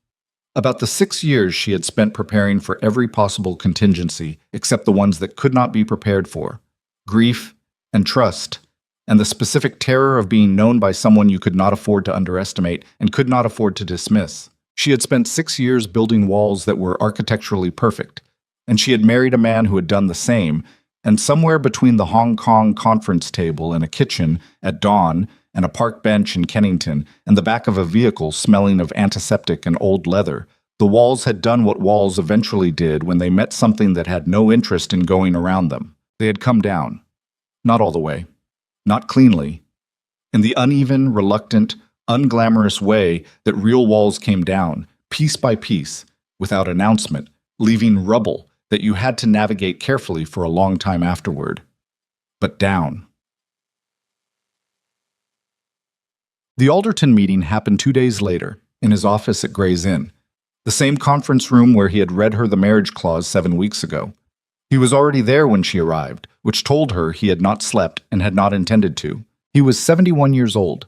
About the 6 years she had spent preparing for every possible contingency except the ones that could not be prepared for. Grief and trust, and the specific terror of being known by someone you could not afford to underestimate and could not afford to dismiss. She had spent 6 years building walls that were architecturally perfect, and she had married a man who had done the same, and somewhere between the Hong Kong conference table and a kitchen at dawn and a park bench in Kennington and the back of a vehicle smelling of antiseptic and old leather, the walls had done what walls eventually did when they met something that had no interest in going around them. They had come down. Not all the way. Not cleanly. In the uneven, reluctant, unglamorous way that real walls came down, piece by piece, without announcement, leaving rubble that you had to navigate carefully for a long time afterward. But down. The Alderton meeting happened 2 days later, in his office at Gray's Inn, the same conference room where he had read her the marriage clause 7 weeks ago. He was already there when she arrived, which told her he had not slept and had not intended to. He was 71 years old.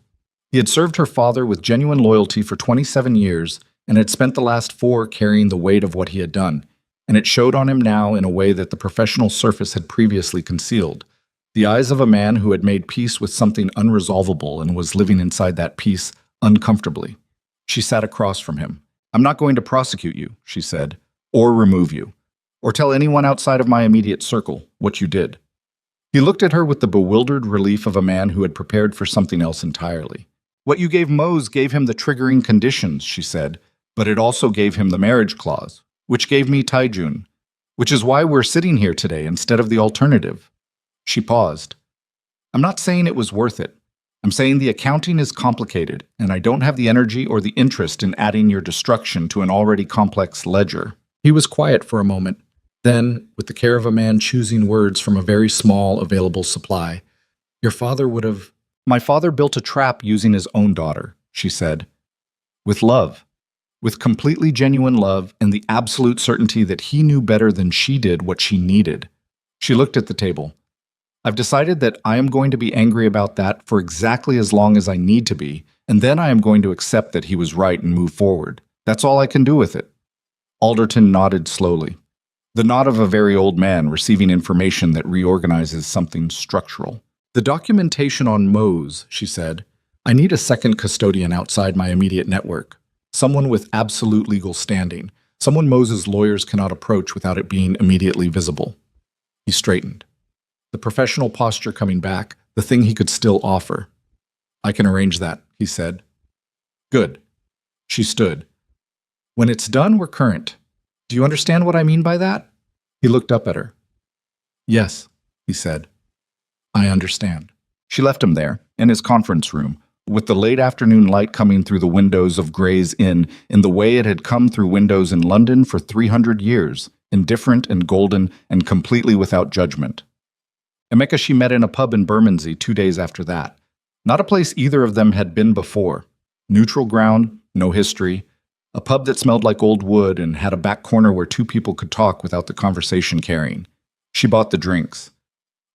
He had served her father with genuine loyalty for 27 years and had spent the last 4 carrying the weight of what he had done, and it showed on him now in a way that the professional surface had previously concealed. The eyes of a man who had made peace with something unresolvable and was living inside that peace uncomfortably. She sat across from him. I'm not going to prosecute you, she said, or remove you, or tell anyone outside of my immediate circle what you did. He looked at her with the bewildered relief of a man who had prepared for something else entirely. What you gave Mose gave him the triggering conditions, she said, but it also gave him the marriage clause, which gave me Taijun, which is why we're sitting here today instead of the alternative. She paused. I'm not saying it was worth it. I'm saying the accounting is complicated, and I don't have the energy or the interest in adding your destruction to an already complex ledger. He was quiet for a moment. Then, with the care of a man choosing words from a very small available supply, your father would have... My father built a trap using his own daughter, she said. With love. With completely genuine love and the absolute certainty that he knew better than she did what she needed. She looked at the table. I've decided that I am going to be angry about that for exactly as long as I need to be, and then I am going to accept that he was right and move forward. That's all I can do with it. Alderton nodded slowly. The nod of a very old man receiving information that reorganizes something structural. The documentation on Mose, she said. I need a second custodian outside my immediate network. Someone with absolute legal standing. Someone Mose's lawyers cannot approach without it being immediately visible. He straightened. The professional posture coming back, the thing he could still offer. I can arrange that, he said. Good. She stood. When it's done, we're current. Do you understand what I mean by that? He looked up at her. Yes, he said. I understand. She left him there, in his conference room, with the late afternoon light coming through the windows of Gray's Inn in the way it had come through windows in London for 300 years, indifferent and golden and completely without judgment. Emeka she met in a pub in Bermondsey 2 days after that. Not a place either of them had been before. Neutral ground, no history. A pub that smelled like old wood and had a back corner where 2 people could talk without the conversation carrying. She bought the drinks.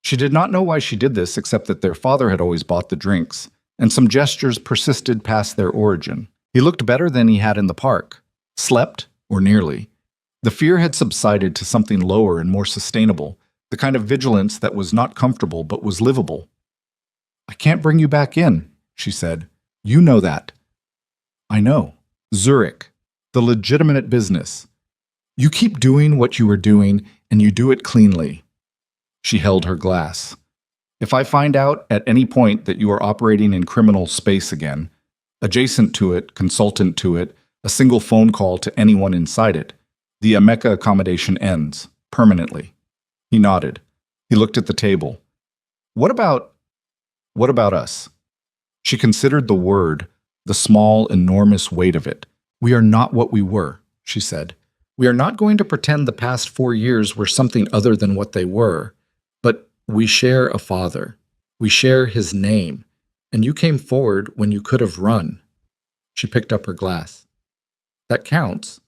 She did not know why she did this except that their father had always bought the drinks, and some gestures persisted past their origin. He looked better than he had in the park. Slept, or nearly. The fear had subsided to something lower and more sustainable, the kind of vigilance that was not comfortable but was livable. I can't bring you back in, she said. You know that. I know. Zurich. The legitimate business. You keep doing what you were doing, and you do it cleanly. She held her glass. If I find out at any point that you are operating in criminal space again, adjacent to it, consultant to it, a single phone call to anyone inside it, the Emeka accommodation ends, permanently. He nodded. He looked at the table. What about us? She considered the word, the small, enormous weight of it. We are not what we were, she said. We are not going to pretend the past 4 years were something other than what they were. But We share a father. We share his name. And you came forward when you could have run. She picked up her glass. That counts.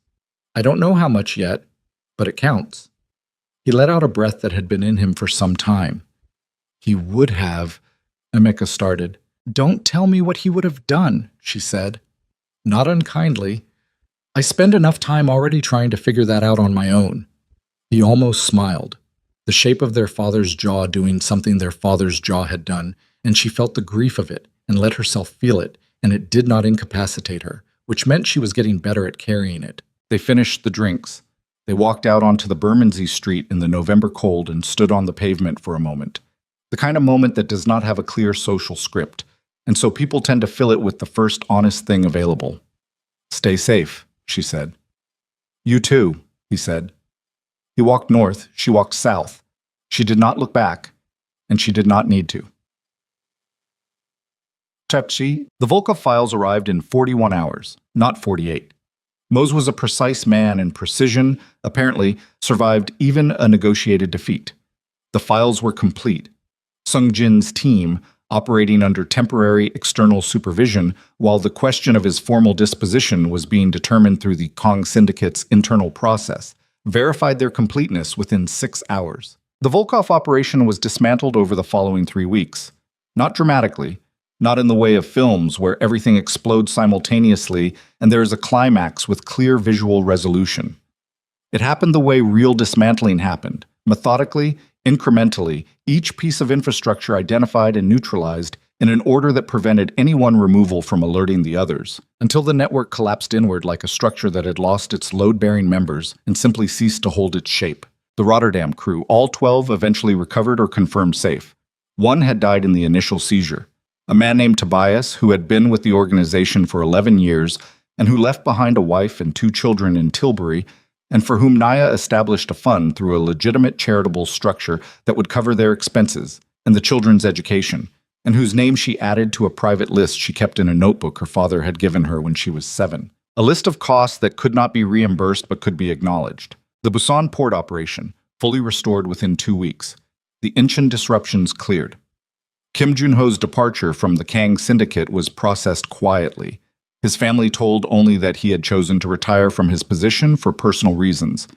I don't know how much yet, but it counts. He let out a breath that had been in him for some time. He would have, Emeka started. Don't tell me what he would have done, she said. Not unkindly. I spend enough time already trying to figure that out on my own. He almost smiled, the shape of their father's jaw doing something their father's jaw had done, and she felt the grief of it and let herself feel it, and it did not incapacitate her, which meant she was getting better at carrying it. They finished the drinks. They walked out onto the Bermondsey Street in the November cold and stood on the pavement for a moment. The kind of moment that does not have a clear social script, and so people tend to fill it with the first honest thing available. Stay safe, she said. You too, he said. He walked north, she walked south. She did not look back, and she did not need to. Chapchi, the Volkov files arrived in 41 hours, not 48. Mose was a precise man, and precision, apparently, survived even a negotiated defeat. The files were complete. Sung Jin's team, operating under temporary external supervision while the question of his formal disposition was being determined through the Kong Syndicate's internal process, verified their completeness within 6 hours. The Volkov operation was dismantled over the following 3 weeks. Not dramatically, not in the way of films where everything explodes simultaneously and there is a climax with clear visual resolution. It happened the way real dismantling happened, methodically, incrementally, each piece of infrastructure identified and neutralized in an order that prevented any one removal from alerting the others, until the network collapsed inward like a structure that had lost its load-bearing members and simply ceased to hold its shape. The Rotterdam crew, all 12, eventually recovered or confirmed safe. One had died in the initial seizure. A man named Tobias, who had been with the organization for 11 years and who left behind a wife and 2 children in Tilbury, and for whom Naya established a fund through a legitimate charitable structure that would cover their expenses and the children's education, and whose name she added to a private list she kept in a notebook her father had given her when she was 7. A list of costs that could not be reimbursed but could be acknowledged. The Busan port operation, fully restored within 2 weeks. The Incheon disruptions cleared. Kim Junho's departure from the Kang Syndicate was processed quietly. His family told only that he had chosen to retire from his position for personal reasons.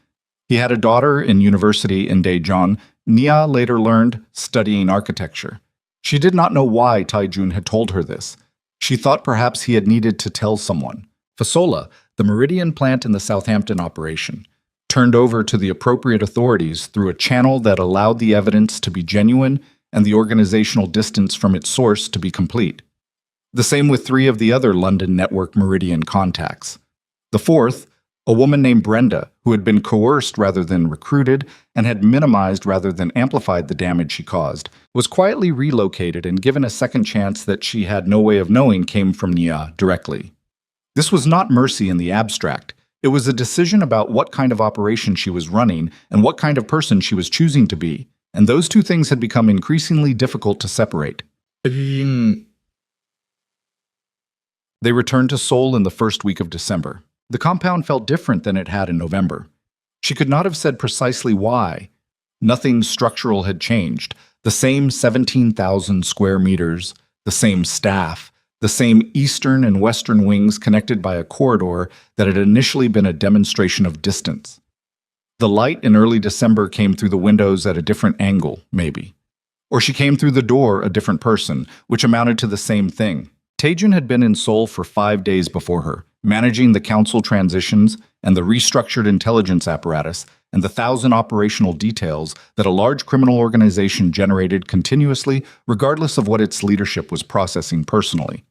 He had a daughter in university in Daejeon, Nia later learned, studying architecture. She did not know why Taijun had told her this. She thought perhaps he had needed to tell someone. Fasola, the Meridian plant in the Southampton operation, turned over to the appropriate authorities through a channel that allowed the evidence to be genuine and the organizational distance from its source to be complete. The same with 3 of the other London network Meridian contacts. The 4th, a woman named Brenda, who had been coerced rather than recruited and had minimized rather than amplified the damage she caused, was quietly relocated and given a second chance that she had no way of knowing came from Nia directly. This was not mercy in the abstract. It was a decision about what kind of operation she was running and what kind of person she was choosing to be, and those 2 things had become increasingly difficult to separate. They returned to Seoul in the first week of December. The compound felt different than it had in November. She could not have said precisely why. Nothing structural had changed. The same 17,000 square meters, the same staff, the same eastern and western wings connected by a corridor that had initially been a demonstration of distance. The light in early December came through the windows at a different angle, maybe. Or she came through the door a different person, which amounted to the same thing. Taejun had been in Seoul for 5 days before her, managing the council transitions and the restructured intelligence apparatus and the 1,000 operational details that a large criminal organization generated continuously, regardless of what its leadership was processing personally.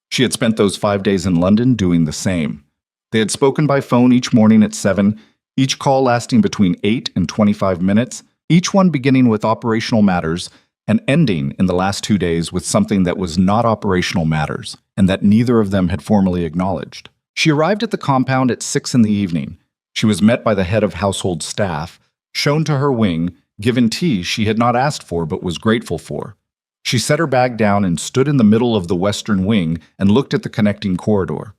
She had spent those 5 days in London doing the same. They had spoken by phone each morning at 7, each call lasting between 8 and 25 minutes, each one beginning with operational matters and ending in the last 2 days with something that was not operational matters, and that neither of them had formally acknowledged. She arrived at the compound at 6 in the evening. She was met by the head of household staff, shown to her wing, given tea she had not asked for but was grateful for. She set her bag down and stood in the middle of the western wing and looked at the connecting corridor.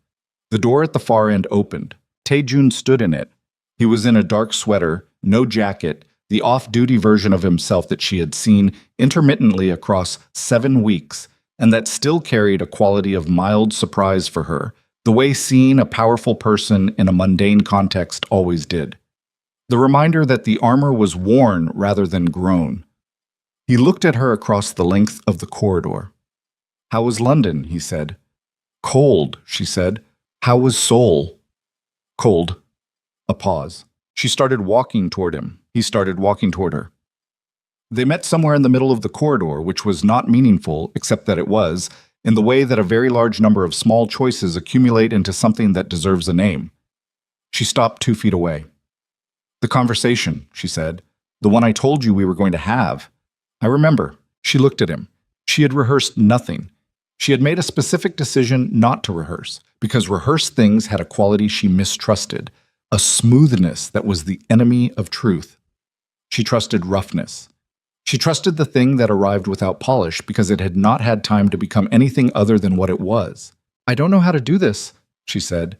The door at the far end opened. Taejun stood in it. He was in a dark sweater, no jacket, the off-duty version of himself that she had seen intermittently across 7 weeks, and that still carried a quality of mild surprise for her, the way seeing a powerful person in a mundane context always did. The reminder that the armor was worn rather than grown. He looked at her across the length of the corridor. "How was London?" he said. "Cold," she said. "How was Seoul?" "Cold." A pause. She started walking toward him. He started walking toward her. They met somewhere in the middle of the corridor, which was not meaningful, except that it was, in the way that a very large number of small choices accumulate into something that deserves a name. She stopped 2 feet away. "The conversation," she said. "The one I told you we were going to have." "I remember." She looked at him. She had rehearsed nothing. She had made a specific decision not to rehearse, because rehearsed things had a quality she mistrusted, a smoothness that was the enemy of truth. She trusted roughness. She trusted the thing that arrived without polish because it had not had time to become anything other than what it was. "I don't know how to do this," she said.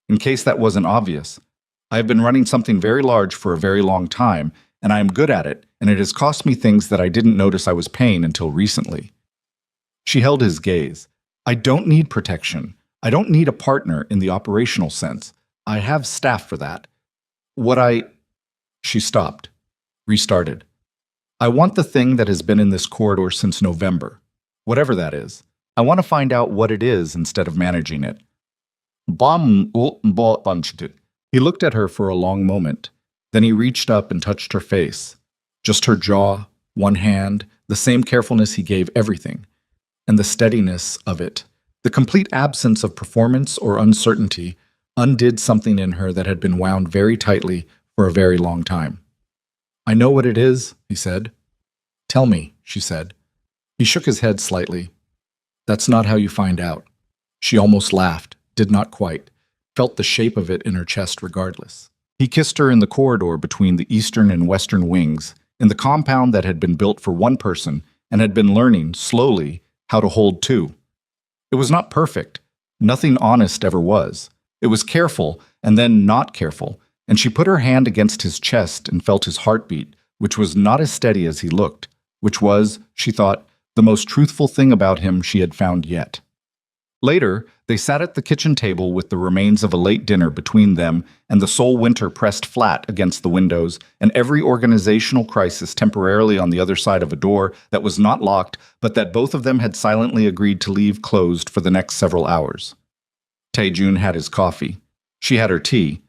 "In case that wasn't obvious, I have been running something very large for a very long time, and I am good at it, and it has cost me things that I didn't notice I was paying until recently." She held his gaze. "I don't need protection. I don't need a partner in the operational sense. I have staff for that. She stopped, restarted. "I want the thing that has been in this corridor since November. Whatever that is. I want to find out what it is instead of managing it." He looked at her for a long moment. Then he reached up and touched her face. Just her jaw, one hand, the same carefulness he gave everything. And the steadiness of it, the complete absence of performance or uncertainty, undid something in her that had been wound very tightly for a very long time. "I know what it is," he said. "Tell me," she said. He shook his head slightly. "That's not how you find out." She almost laughed, did not quite, felt the shape of it in her chest regardless. He kissed her in the corridor between the eastern and western wings, in the compound that had been built for one person and had been learning, slowly, how to hold two. It was not perfect. Nothing honest ever was. It was careful, and then not careful, and she put her hand against his chest and felt his heartbeat, which was not as steady as he looked, which was, she thought, the most truthful thing about him she had found yet. Later, they sat at the kitchen table with the remains of a late dinner between them and the Seoul winter pressed flat against the windows and every organizational crisis temporarily on the other side of a door that was not locked but that both of them had silently agreed to leave closed for the next several hours. Tae-jun had his coffee. She had her tea.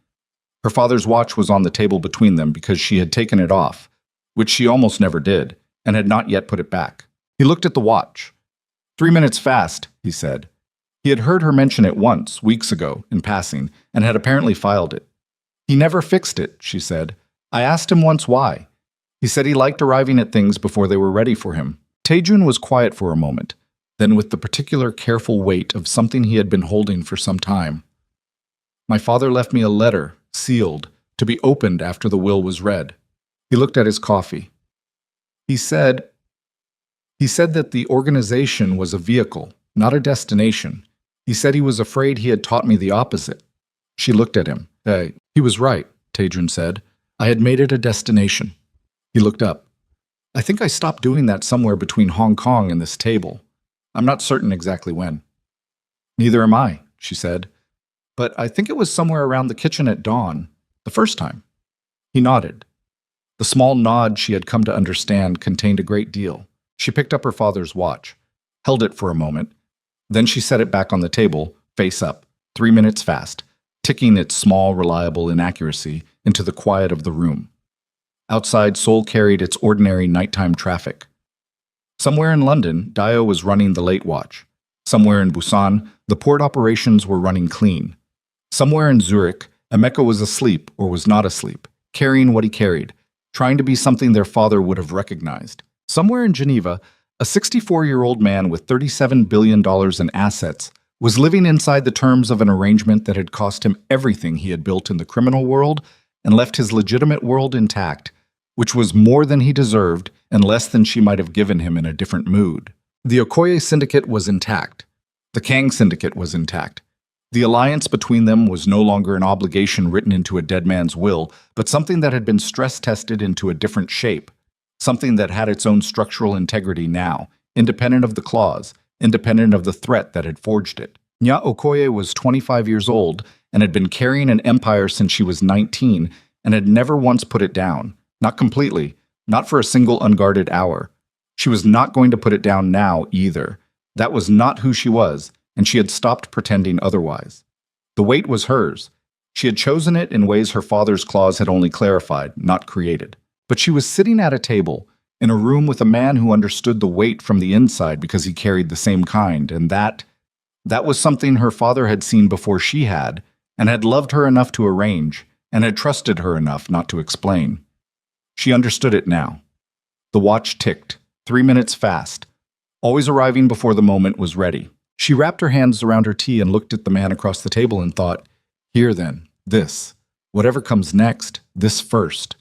Her father's watch was on the table between them because she had taken it off, which she almost never did, and had not yet put it back. He looked at the watch. 3 minutes fast, he said. He had heard her mention it once, weeks ago, in passing, and had apparently filed it. He never fixed it, she said. I asked him once why. He said he liked arriving at things before they were ready for him. Tae-jun was quiet for a moment, then with the particular careful weight of something he had been holding for some time. My father left me a letter, sealed, to be opened after the will was read. He looked at his coffee. He said that the organization was a vehicle, not a destination. He said he was afraid he had taught me the opposite. She looked at him. He was right, Tae-jun said. I had made it a destination. He looked up. I think I stopped doing that somewhere between Hong Kong and this table. I'm not certain exactly when. Neither am I, she said. But I think it was somewhere around the kitchen at dawn, the first time. He nodded. The small nod she had come to understand contained a great deal. She picked up her father's watch, held it for a moment. Then she set it back on the table, face up, 3 minutes fast, ticking its small, reliable inaccuracy into the quiet of the room. Outside, Seoul carried its ordinary nighttime traffic. Somewhere in London, Dio was running the late watch. Somewhere in Busan, the port operations were running clean. Somewhere in Zurich, Emeka was asleep or was not asleep, carrying what he carried, trying to be something their father would have recognized. Somewhere in Geneva, a 64-year-old man with $37 billion in assets was living inside the terms of an arrangement that had cost him everything he had built in the criminal world and left his legitimate world intact, which was more than he deserved and less than she might have given him in a different mood. The Okoye syndicate was intact. The Kang syndicate was intact. The alliance between them was no longer an obligation written into a dead man's will, but something that had been stress-tested into a different shape, something that had its own structural integrity now, independent of the clause, independent of the threat that had forged it. Nya Okoye was 25 years old and had been carrying an empire since she was 19 and had never once put it down, not completely, not for a single unguarded hour. She was not going to put it down now either. That was not who she was, and she had stopped pretending otherwise. The weight was hers. She had chosen it in ways her father's clause had only clarified, not created. But she was sitting at a table, in a room with a man who understood the weight from the inside because he carried the same kind, and that was something her father had seen before she had, and had loved her enough to arrange, and had trusted her enough not to explain. She understood it now. The watch ticked, 3 minutes fast, always arriving before the moment was ready. She wrapped her hands around her tea and looked at the man across the table and thought, here then, this. Whatever comes next, this first.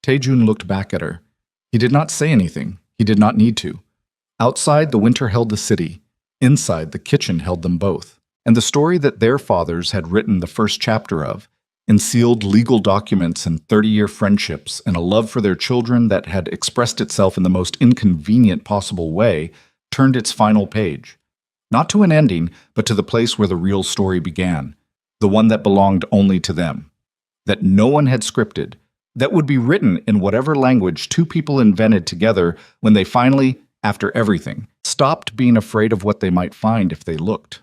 Taejun looked back at her. He did not say anything. He did not need to. Outside, the winter held the city. Inside, the kitchen held them both. And the story that their fathers had written the first chapter of, in sealed legal documents and 30-year friendships and a love for their children that had expressed itself in the most inconvenient possible way, turned its final page. Not to an ending, but to the place where the real story began, the one that belonged only to them, that no one had scripted, that would be written in whatever language two people invented together when they finally, after everything, stopped being afraid of what they might find if they looked.